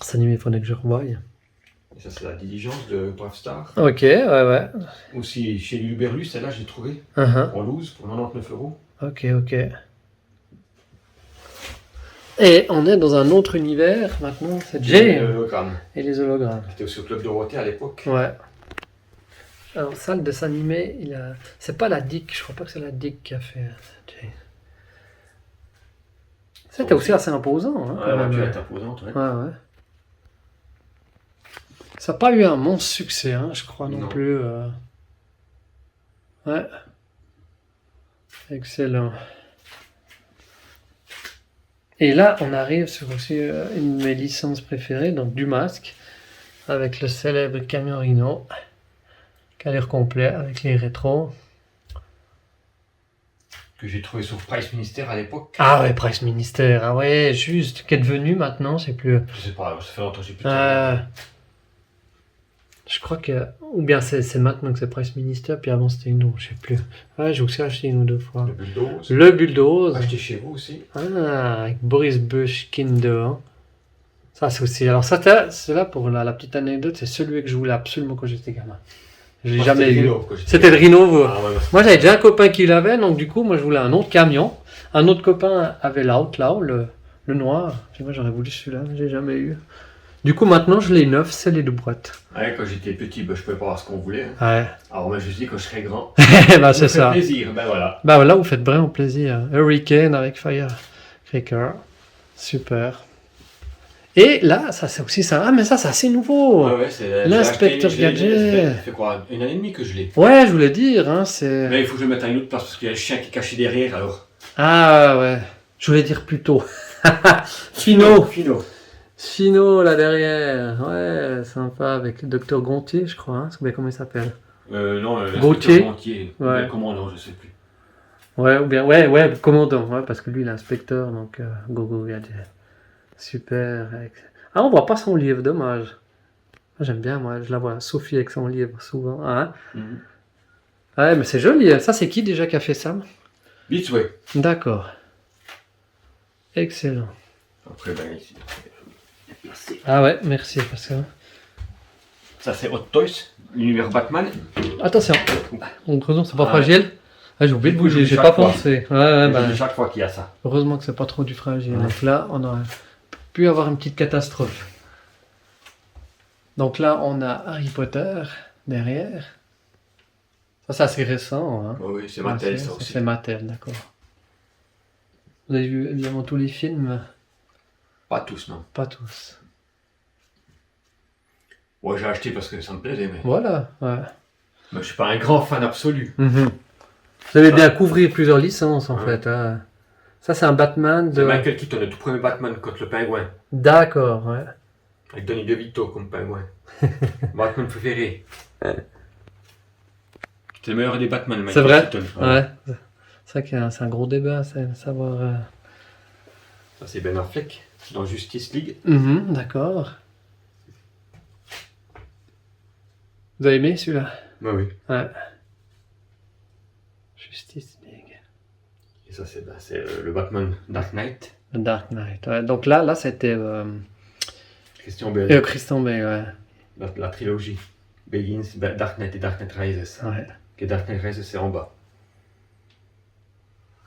Cet animé, il faudrait que je revoie. Et ça, c'est la diligence de Brave Star. Ok, ouais. Aussi chez Luberlu, celle-là, je l'ai trouvée Uh-huh. en loose pour 99 €. Ok. Et on est dans un autre univers maintenant, c'est Jay Hologramme. et les hologrammes. J'étais aussi au Club Dorothée à l'époque. Ouais. Alors ça, le dessin animé, c'est pas la DIC, je crois pas que c'est la DIC qui a fait Jay. C'était aussi assez imposant. Hein, Ouais, quand la même. voiture est imposante, ouais. Ouais. Ça n'a pas eu un monstre succès, hein, je crois non Non. plus. Ouais. Excellent. Et là, on arrive sur aussi une de mes licences préférées, donc du Masque, avec le célèbre camion Rhino, qui a l'air complet avec les rétros. Que j'ai trouvé sur Price Ministère à l'époque. Ah ouais, Price Ministère, ah ouais, juste, qui est devenu maintenant, c'est plus... Je sais pas, ça fait longtemps que j'ai plus de Euh, Je crois que. Ou bien c'est maintenant que c'est Price Minister, puis avant c'était une autre, je sais plus. Ouais, j'ai aussi acheté une ou deux fois. Le bulldoze. Le Bulldoze. Acheté chez vous aussi. Ah, avec Boris Bushkin dehors. Ça, c'est aussi. Alors, ça, c'est là pour la petite anecdote, c'est celui que je voulais absolument quand j'étais gamin. Je l'ai Moi, jamais c'était eu. le Rhino, quand j'étais C'était le Rhino. Vous. Ah, ouais, ouais. Moi, j'avais déjà un copain qui l'avait, donc du coup, moi, je voulais un autre camion. Un autre copain avait l'Outlaw, le noir. Moi, j'aurais voulu celui-là, mais j'ai jamais eu. Du coup, maintenant, je l'ai neuf, c'est les deux boîtes. Ouais, quand j'étais petit, bah, je pouvais pas avoir ce qu'on voulait. Hein. Ouais. Alors, moi, je me suis dit, quand je serai grand, Bah, c'est ça ça. fait plaisir. Ben voilà. Bah, là, vous faites vraiment plaisir. Hurricane avec Firecracker. Super. Et là, ça, c'est aussi ça. Ah, mais ça, c'est assez nouveau. Ouais, ouais, c'est L'inspecteur j'ai acheté, Gadget. Ça fait quoi, 1 année et demie que je l'ai. Ouais, je voulais dire, hein, c'est... Mais il faut que je le mette à une autre place parce qu'il y a le chien qui est caché derrière alors. Ah, ouais. Je voulais dire plus tôt. Fino. Fino, là derrière. Ouais, sympa, avec le docteur Gontier, je crois. Hein. Comment il s'appelle? Non, Gauthier. Gontier. Ouais. Le commandant, je sais plus. Ouais, ou bien, ouais, le commandant, ouais, parce que lui, il est inspecteur, donc Gogo Gadget. Super. Ah, on voit pas son livre, dommage. J'aime bien, moi, je la vois, Sophie avec son livre, souvent. Hein. Mhm. Ouais, mais c'est joli. Ça, c'est qui déjà qui a fait ça? Vite, ouais. D'accord. Excellent. Après, ben ici. Ah ouais, merci, parce que... Ça, c'est Hot Toys, l'univers Batman. Attention, heureusement c'est pas Ah. fragile. Ah, j'ai oublié de bouger, j'ai Chaque pas fois. pensé. Ouais, bah, Chaque fois qu'il y a ça. heureusement que c'est pas trop du fragile. Ouais. Donc là, on aurait pu avoir une petite catastrophe. Donc là, on a Harry Potter derrière. Ça, c'est assez récent. Hein. Oh, oui, c'est Mattel, ça C'est aussi. Mattel, d'accord. Vous avez vu évidemment tous les films? Pas tous, non. Pas tous. Ouais, j'ai acheté parce que ça me plaisait, mais. Voilà, ouais. Mais je suis pas un grand fan absolu. Mhm. Vous avez bien couvrir plusieurs licences en Ouais. fait. Hein. Ça, c'est un Batman C'est de. Michael Keaton, le tout premier Batman contre le pingouin. D'accord, ouais. Avec Danny DeVito comme pingouin. Batman préféré. C'est le meilleur des Batman, Michael C'est vrai. Keaton. Ouais. C'est vrai qu'il y a c'est un gros débat, c'est de savoir. Ça, c'est Ben Affleck dans Justice League. D'accord. Vous avez aimé celui-là? Ouais, oui. Ouais. Justice League. Et ça, c'est le Batman Dark Knight. The Dark Knight. Ouais. Donc là c'était Christian Bale. Christian Bale, La trilogie. Begins, Dark Knight et Dark Knight Rises. ouais. Ouais. Que Dark Knight Rises, c'est en bas.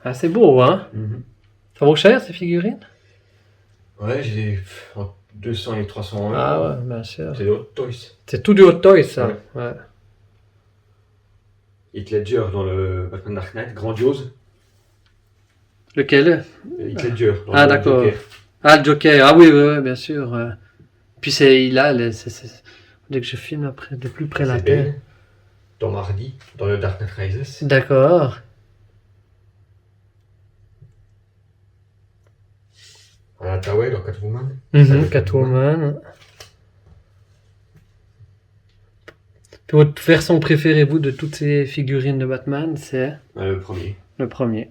Ah, c'est beau, hein? Ça vaut cher ces figurines? Ouais, j'ai entre 200 et 300 euros. Ah ouais, bien sûr. C'est Hot Toys. C'est tout du Hot Toys, ça. Ouais. Ouais. Heath Ledger dans le Batman Dark Knight, grandiose. Lequel? Heath Ledger dans Ah, le d'accord. Joker. Ah, le Joker. Ah oui, ouais, bien sûr. Ouais. Puis il a, dès que je filme après, de plus près la C'est tête. Bale dans Mardi, dans le Dark Knight Rises. D'accord. Anna Hathaway dans Catwoman. Catwoman. Puis votre version préférée, vous, de toutes ces figurines de Batman, c'est Le premier. le premier.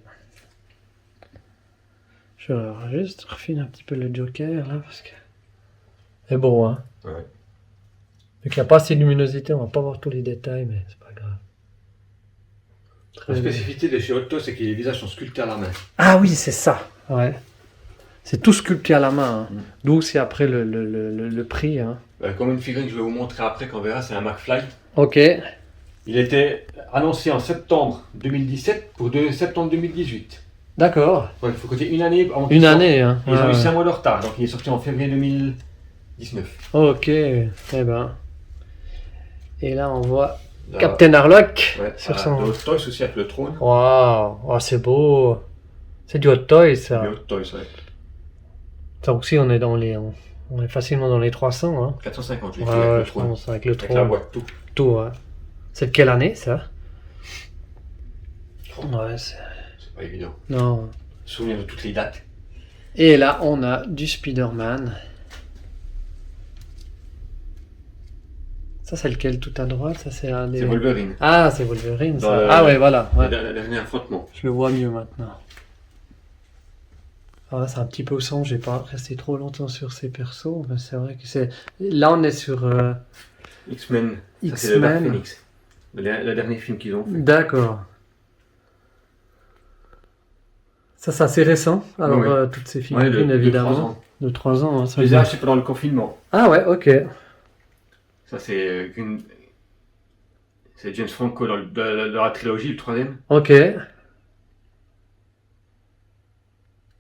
Je vais juste refiner un petit peu le Joker, là, parce que... C'est beau, hein? Ouais. Vu qu'il n'y a pas assez de luminosité, on va pas voir tous les détails, mais c'est pas grave. Très La bien. spécificité de chez Hot Toys, c'est que les visages sont sculptés à la main. Ah oui, c'est ça. Ouais. C'est tout sculpté à la main. Hein. D'où c'est après le prix. Hein. Comme une figurine que je vais vous montrer après, qu'on verra, c'est un McFly. Ok. Il était annoncé en septembre 2017 pour septembre 2018. D'accord. Ouais, il faut compter une année. Avant Une année. Hein. Ils ont Ouais, eu 5 ouais. mois de retard, donc il est sorti en février 2019. Ok. Eh ben. Et là, on voit Là, Captain Harlock ouais, sur voilà, son. le Hot Toys aussi avec le trône. Waouh. Oh, c'est beau. C'est du Hot Toy, ça. Le Hot Toys, ouais. Ça aussi, on est on est facilement dans les 300. Hein. 450, je l'ai Ouais, fait avec ouais, le je trône. pense, avec le Avec la trône. boîte, tout. Tout, ouais. C'est de quelle année, ça? Ouais, c'est... C'est pas évident. Non. Souvenir de toutes les dates. Et là, on a du Spider-Man. Ça, c'est lequel tout à droite? Ça, c'est un des... C'est Wolverine. Ah, c'est Wolverine, Dans ça. le- Ah ouais, voilà. Ouais. Le dernier affrontement. Je le vois mieux maintenant. Ah, c'est un petit peu sombre, j'ai pas resté trop longtemps sur ces persos, mais c'est vrai que c'est... Là, on est sur... X-Men. Ça, c'est le Dark X-Men. Phoenix. Le dernier film qu'ils ont fait. D'accord. Ça, c'est assez récent. Alors, Oui. toutes ces Ouais, figurines, de 3 évidemment. ans. De 3 ans. Hein, ça Je les veut ai dire- achetés pendant le confinement. Ah ouais, ok. Ça, c'est c'est James Franco dans la trilogie, le troisième. Ok.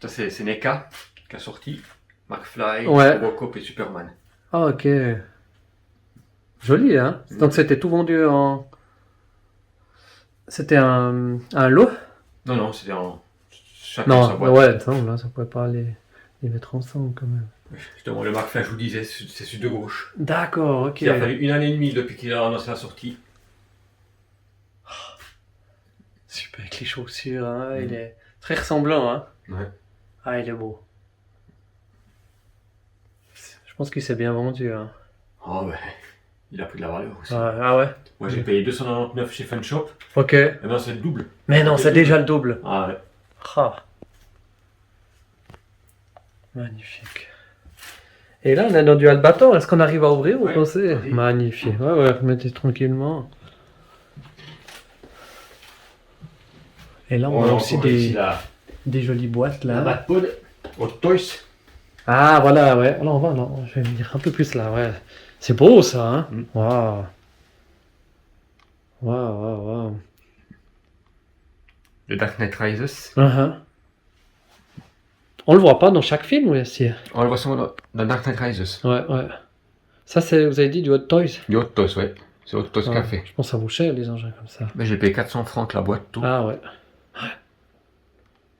Ça, c'est NECA qui a sorti. McFly, Ouais. Robocop et Superman. Ah, ok. Joli, hein. Donc, c'était tout vendu en... C'était un lot? Non, c'était en. Chacun Non, sa boîte. ouais, attends, là, ça pourrait pas les mettre ensemble, quand même. Justement, le McFly, je vous disais, c'est celui de gauche. D'accord, ok. Il a fallu 1 année et demie depuis qu'il a annoncé la sortie. Super, avec les chaussures, hein. Il est très ressemblant, hein. Ouais. Ah, il est beau. Je pense qu'il s'est bien vendu, hein. Oh, ouais. Il a pris de la valeur aussi. Ah ouais? Moi, j'ai payé 299 chez Fun Shop. Ok. Et ben, c'est le double. Mais non, c'est déjà le double. Ah, ouais. Ah. Magnifique. Et là, on est dans du Albator. Est-ce qu'on arrive à ouvrir, vous Ouais, pensez? vas-y. Magnifique. Ouais, remettez tranquillement. Et là, on a aussi des jolies boîtes, la là. Batpod, Hot Toys. Ah, voilà, ouais. Alors, on va, non, je vais venir un peu plus là, ouais. C'est beau, ça, hein? Mm. Waouh. Waouh. Le Dark Knight Rises. Uh-huh. On le voit pas dans chaque film, oui, si. On le voit souvent dans Dark Knight Rises. Ouais. Ça, c'est, vous avez dit, du Hot Toys? Du Hot Toys, ouais. C'est Hot Toys Ouais. Café. Je pense que ça vaut cher, les engins comme ça. Mais j'ai payé 400 francs la boîte, tout. Ah, ouais.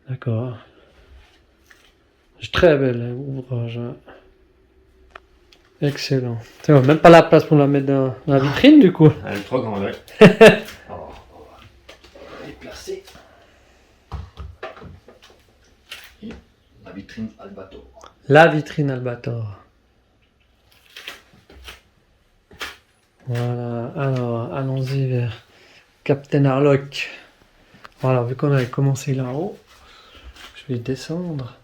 D'accord. C'est très bel ouvrage. Hein. Excellent. C'est vrai, même pas la place pour la mettre dans la vitrine, du coup. Elle est trop grande, ouais. Alors, on va déplacer. Et la vitrine Albator. La vitrine Albator. Voilà, alors allons-y vers Captain Harlock. Voilà, vu qu'on avait commencé là-haut, je vais descendre.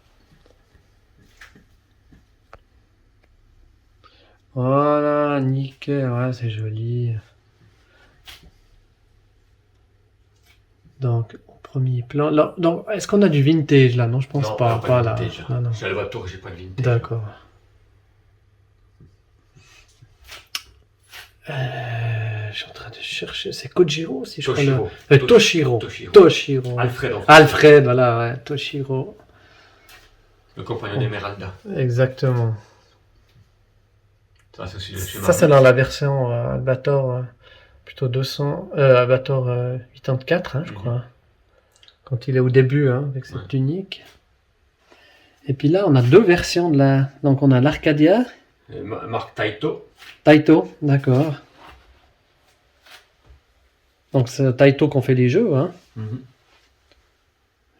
Voilà, nickel, ouais, c'est joli. Donc, au premier plan. Là, donc, est-ce qu'on a du vintage là? Non, je pense Non, pas. on a Pas de là. vintage. Non. J'ai Albator, j'ai pas de vintage. D'accord. Je suis en train de chercher. C'est Kojiro, si je crois. Toshiro. Toshiro. Toshiro. Toshiro. Alfred, en fait. Alfred, voilà, ouais. Toshiro. Le compagnon d'Emeralda. Exactement. Ça, c'est aussi de chez Ça, c'est dans la version Albator, plutôt 200. Albator 84, hein, je Mhm. crois. Quand il est au début, hein, avec cette Ouais. tunique. Et puis là, on a deux versions de la. Donc, on a l'Arcadia. Marc Taito. Taito, d'accord. Donc c'est Taito qu'on fait les jeux, hein.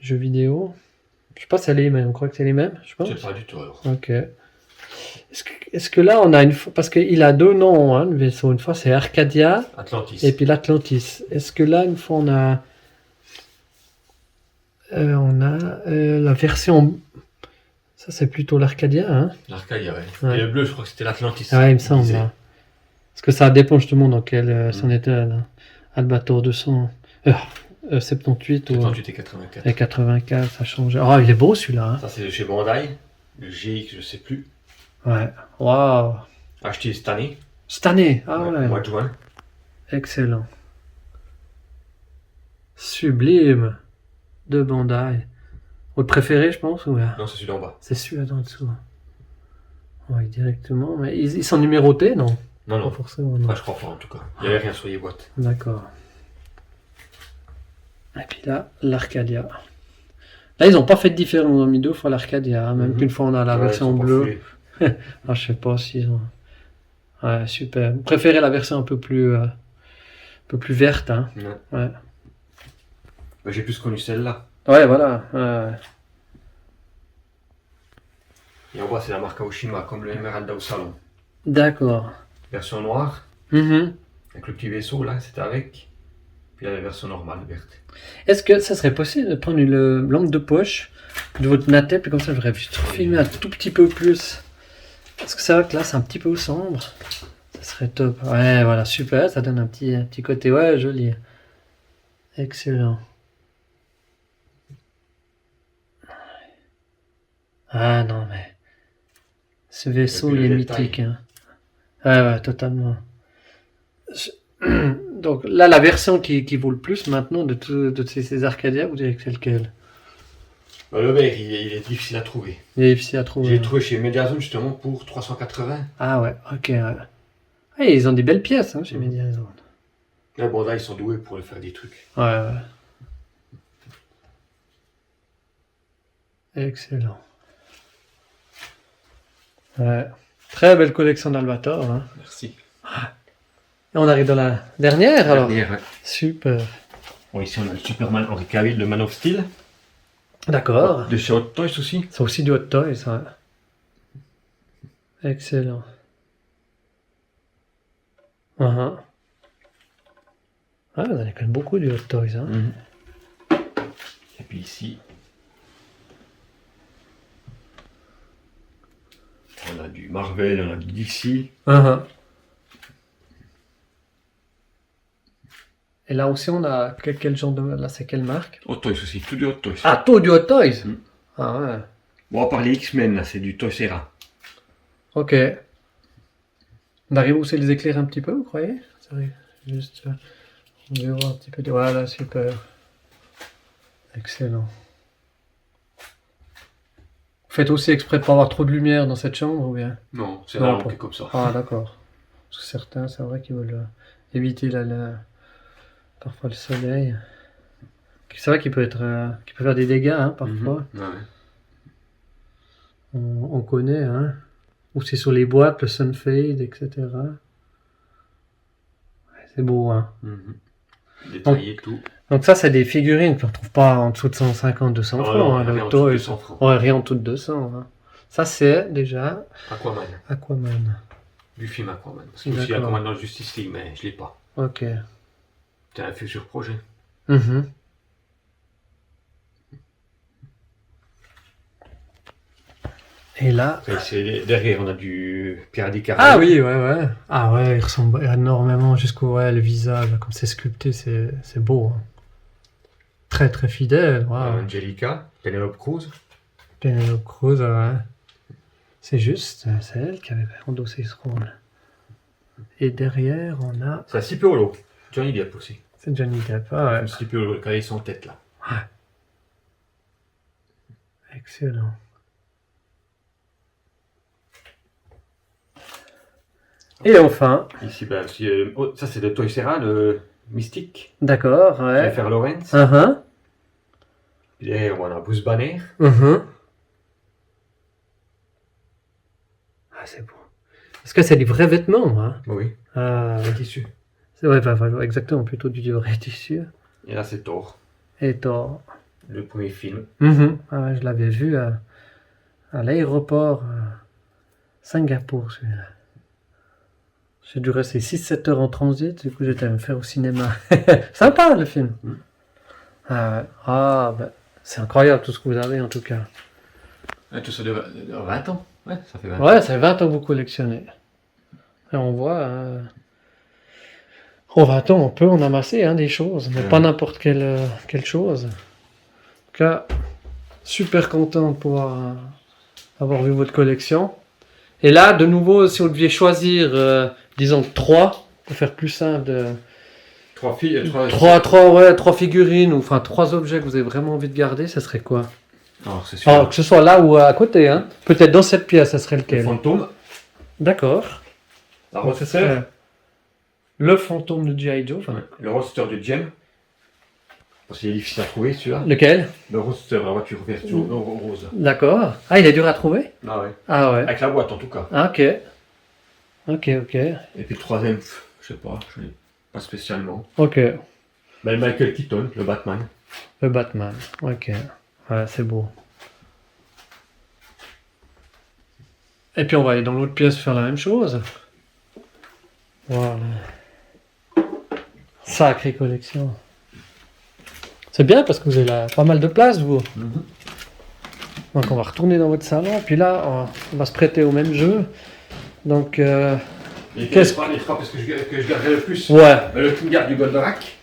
Jeux vidéo. Je sais pas si c'est les mêmes, on croit que c'est les mêmes, je Je pense. sais pas du tout alors. Ok. Est-ce que là on a une fois, parce qu'il a deux noms, hein, le vaisseau. Une fois c'est Arcadia Atlantis. et puis l'Atlantis. Est-ce que là une fois on a la version, ça c'est plutôt l'Arcadia, hein. L'Arcadia, ouais. Ouais. Et le bleu, je crois que c'était l'Atlantis. Ah ouais, il me semble. disait. Hein. Parce que ça dépend justement dans quel c'en était là. Albator 200, 78 ou 78 et 84. et 84, ça change. Oh, il est beau celui-là. Hein. Ça, c'est de chez Bandai. Le GX, je sais plus. Ouais. Waouh. Acheté cette année. Cette année. Ah Ouais, ouais. au mois de juin. Excellent. Sublime. De Bandai. Votre préféré, je pense, ou là? Non, c'est celui d'en bas. C'est celui-là en dessous. Ouais, directement. Mais ils sont numérotés, non? Non, Pas non. forcément, non. Pas, je crois pas en tout cas. Il n'y avait rien sur les boîtes. D'accord. Et puis là, l'Arcadia. Là, ils n'ont pas fait de différence. Ils ont mis deux fois l'Arcadia. Hein. Même Mhm. qu'une fois, on a la Ouais, version ils sont pas bleue. foulés. Ah, je sais pas s'ils ont. Ouais, super. Vous préférez la version un peu plus verte, hein. Ouais. Ouais. Bah, j'ai plus connu celle-là. Ouais, voilà. Ouais. Et en bas, c'est la marque Aoshima, comme le Emeralda au salon. D'accord. Version noire, Mhm. avec le petit vaisseau là, c'était avec. Puis il y a la version normale, verte. Est-ce que ça serait possible de prendre une lampe de poche de votre Natep, puis comme ça, j'aurais pu filmer un tout petit peu plus. Parce que c'est vrai que là, c'est un petit peu sombre. Ça serait top. Ouais, voilà, super. Ça donne un petit côté, ouais, joli. Excellent. Ah non, mais ce vaisseau, puis il est le détail. mythique. Hein. Ouais, totalement. Je- Donc là, la version qui vaut le plus maintenant de ces Arcadia, vous direz que c'est lequel? Bah, le vert, il est difficile à trouver. Il est difficile à trouver. J'ai trouvé chez Mediazone justement pour 380. Ah ouais, ok. Ouais. Ah, ils ont des belles pièces hein, chez Mediazone. Là, bon, là, ils sont doués pour faire des trucs. Ouais. Excellent. Ouais. Très belle collection d'Albator. Hein. Merci. Et on arrive dans la dernière alors. Dernière, ouais. Super. Bon, ici, on a le Superman Henry Cavill de Man of Steel. D'accord. De chez Hot Toys aussi. C'est aussi du Hot Toys. Ouais. Excellent. Uh-huh. Ah, vous en avez quand même beaucoup du Hot Toys. Hein. Et puis ici, on a du Marvel, on a du DC. Uh-huh. Et là aussi, on a quel genre de... Là, c'est quelle marque? Hot Toys aussi, tout du Hot Toys. Ah, tout du Hot Toys. Mm. Ah ouais. Bon, à part les X-Men, là, c'est du Toys Era. Ok. On arrive aussi à les éclairer un petit peu, vous croyez? Ça arrive juste... on va voir un petit peu... Voilà, super. Excellent. Vous faites aussi exprès de pas avoir trop de lumière dans cette chambre, ou bien? Non, c'est Non, rare pas- qui est comme ça. Ah, d'accord. Parce que certains, c'est vrai qu'ils veulent éviter parfois le soleil. C'est vrai qu'il peut être... qu'il peut faire des dégâts, hein, parfois. Ouais. On connaît, hein. Ou c'est sur les boîtes, le sunfade, etc. Ouais, c'est beau, hein. Détaillé tout. Donc ça, c'est des figurines qu'on ne trouve pas en dessous de 150, 200 francs. non, Hein, rien le en dessous de Toys. 200 francs. Ouais, rien en dessous de 200. Hein. Ça, c'est déjà Aquaman. Aquaman. Du film Aquaman. Parce qu'il y a aussi D'accord. Aquaman dans le Justice League, mais je l'ai pas. Ok. C'est un futur projet. Mhm. Et là... Derrière, on a du Pirates des Ah Caraïbes. oui, ouais. Ah ouais, il ressemble énormément jusqu'au le visage, comme c'est sculpté, c'est beau. Hein. Très très fidèle. Wow. Angelica, Penelope Cruz. Penelope Cruz, ouais. C'est juste, c'est elle qui avait endossé ce rôle. Et derrière, on a... C'est un Cipiolo. Johnny Depp aussi. C'est Johnny Depp, ah ouais. Un Cipiolo, quand ils sont en tête là. Excellent. Et enfin, Ici, ben, aussi, ça c'est de Toy Serra, le Mystique. d'accord, ouais. Jennifer Lawrence. Uh-huh. Et derrière, on a Bruce Banner. Uh-huh. Ah, c'est beau. Parce que c'est des vrais vêtements, hein. Oui. Ah, Tissu. c'est ouais, exactement, plutôt du vrai tissu. Et là, c'est Thor. Et Thor. Le premier film. Mhm. Ah, ouais, je l'avais vu à l'aéroport Singapour, celui-là. J'ai dû rester 6-7 heures en transit, du coup j'étais à me faire au cinéma. Sympa le film. Ah, ouais. Ah, ben, c'est incroyable tout ce que vous avez en tout cas. Et tout ça de 20 ans. Ouais, ça fait 20 ans. Ouais, ça fait 20 ans que vous collectionnez. Et on voit, en 20 ans on peut en amasser hein, des choses, mais pas n'importe quelle chose. En tout cas, super content de pouvoir avoir vu votre collection. Et là, de nouveau, si vous deviez choisir, disons 3, pour faire plus simple, Trois filles, trois figurines, ou enfin 3 objets que vous avez vraiment envie de garder, ça serait quoi? Alors, c'est sûr. Alors, que ce soit là ou à côté, hein. Peut-être dans cette pièce, ça serait Le lequel? fantôme. D'accord. La Donc, ce roadster. serait le fantôme de G.I. Joe. Enfin, Le roadster de Jem. Parce qu'il est difficile à trouver celui-là. lequel? Le roadster, la voiture verte rose. D'accord. Ah, il est dur à trouver? Ah ouais. Ah ouais. Avec la boîte en tout cas. Ah, ok. Ok. Et puis le troisième, je sais pas, je l'ai pas spécialement. Ok. Ben, Michael Keaton, le Batman. Le Batman. Ok. Ouais, c'est beau. Et puis on va aller dans l'autre pièce faire la même chose. Voilà. Sacrée collection. C'est bien parce que vous avez là pas mal de place, vous. Donc on va retourner dans votre salon. Puis là, on va se prêter au même jeu. Donc Les Qu'est-ce trois parce que je garderai le plus. Ouais. Le King Garde du Goldorak.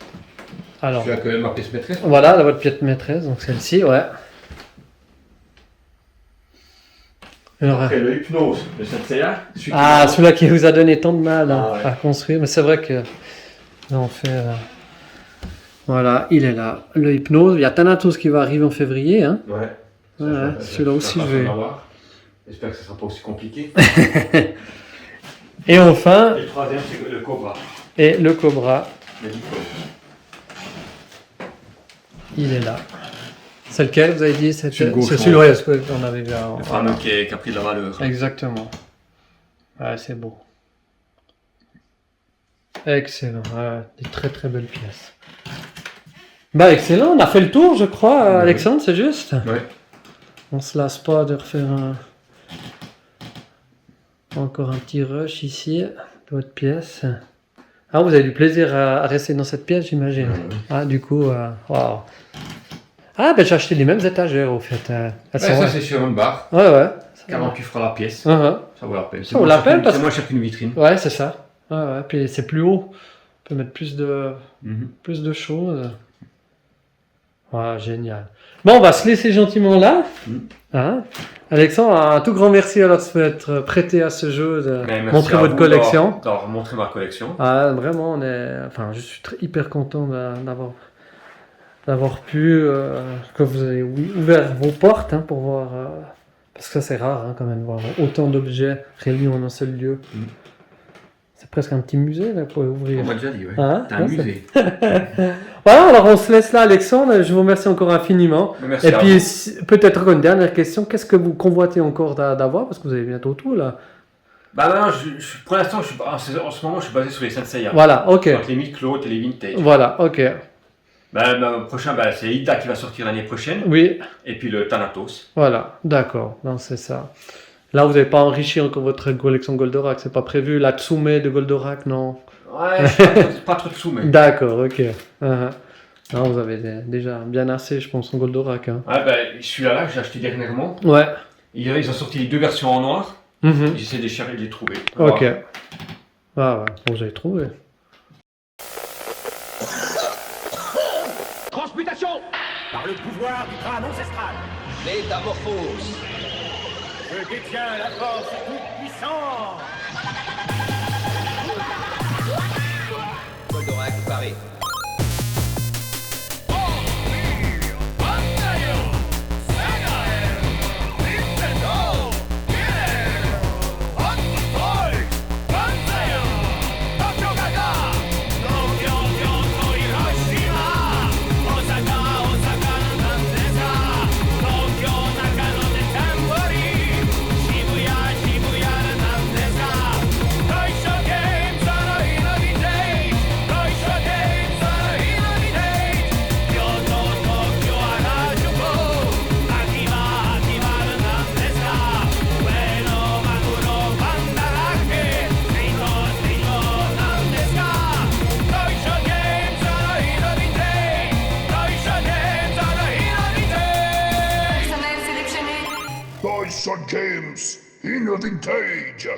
Alors, C'est quand même ma pièce maîtresse. voilà, votre pièce maîtresse, donc celle-ci, ouais. Alors, Après le Hypnose, le Senseiya. celui-là qui vous a donné tant de mal Ah, ouais. à construire, mais c'est vrai que là on fait. Voilà, il est là. Le Hypnose, il y a Thanatos qui va arriver en février, hein. Ouais. Ouais, celui-là aussi je vais. J'espère que ce ne sera pas aussi compliqué. Et enfin, Et le troisième, c'est le Cobra. et le Cobra, Le Nicole. il est là. C'est lequel vous avez dit? Celui de gauche, C'est celui-là, ouais, celui qu'on avait vu avant. Le fameux qui a pris de la valeur. Exactement. Ouais, c'est beau. Excellent. Ouais, des très très belles pièces. Bah excellent, on a fait le tour je crois, Ouais. Alexandre, c'est juste. Ouais. On se lasse pas de refaire encore un petit rush ici de votre pièce. Ah, vous avez du plaisir à rester dans cette pièce, j'imagine. Ouais. Ah, du coup, waouh. Ah, ben j'ai acheté les mêmes étagères au fait. Elles Ouais, sont- ça, c'est sur une barre. Ouais, ouais. 48 francs la pièce. Uh-huh. Ça vaut la peine. Ça vaut la peine parce C'est moins cher qu'une vitrine. Ouais, c'est ça. Ouais, ouais. Puis c'est plus haut. On peut mettre plus de choses. Ouais, génial. Bon, on va se laisser gentiment là. Hein Alexandre, un tout grand merci alors de s'être prêté à ce jeu, de Mais merci montrer à votre vous collection. d'avoir montré ma collection. Ah, vraiment, je suis hyper content d'avoir pu que vous avez ouvert vos portes pour voir. Parce que ça c'est rare quand même, voir autant d'objets réunis en un seul lieu. C'est presque un petit musée là pour ouvrir. On m'a déjà dit, ouais. Hein T'as un Ouais, musée. Voilà, alors on se laisse là, Alexandre. Je vous remercie encore infiniment. Merci Et à puis, vous. peut-être encore une dernière question. Qu'est-ce que vous convoitez encore d'avoir? Parce que vous avez bientôt tout là. Bah non, pour l'instant, en ce moment, je suis basé sur les Senseiya. Voilà, ok. Donc les mid-cloth et les vintage. Voilà, ok. Bah, le prochain, c'est Ida qui va sortir l'année prochaine. Oui, Et puis le Thanatos. voilà, d'accord. Non, c'est ça. Là, vous n'avez pas enrichi encore votre collection Goldorak, c'est pas prévu. La Tsume de Goldorak, non. Ouais, pas trop de sous, mais. D'accord, ok. Non, vous avez déjà bien assez, je pense, en Goldorak. Hein. Ouais, bah, celui-là que j'ai acheté dernièrement. Ouais. Ils ont sorti les deux versions en noir. Mhm. J'essaie de les trouver. Ok. Voilà. Ah ouais, bon, j'avais trouvé. Transmutation par le pouvoir du crâne ancestral. Métamorphose. Je détiens la force toute puissante. Goldorak paré. Toy Shot Games in the Vintage.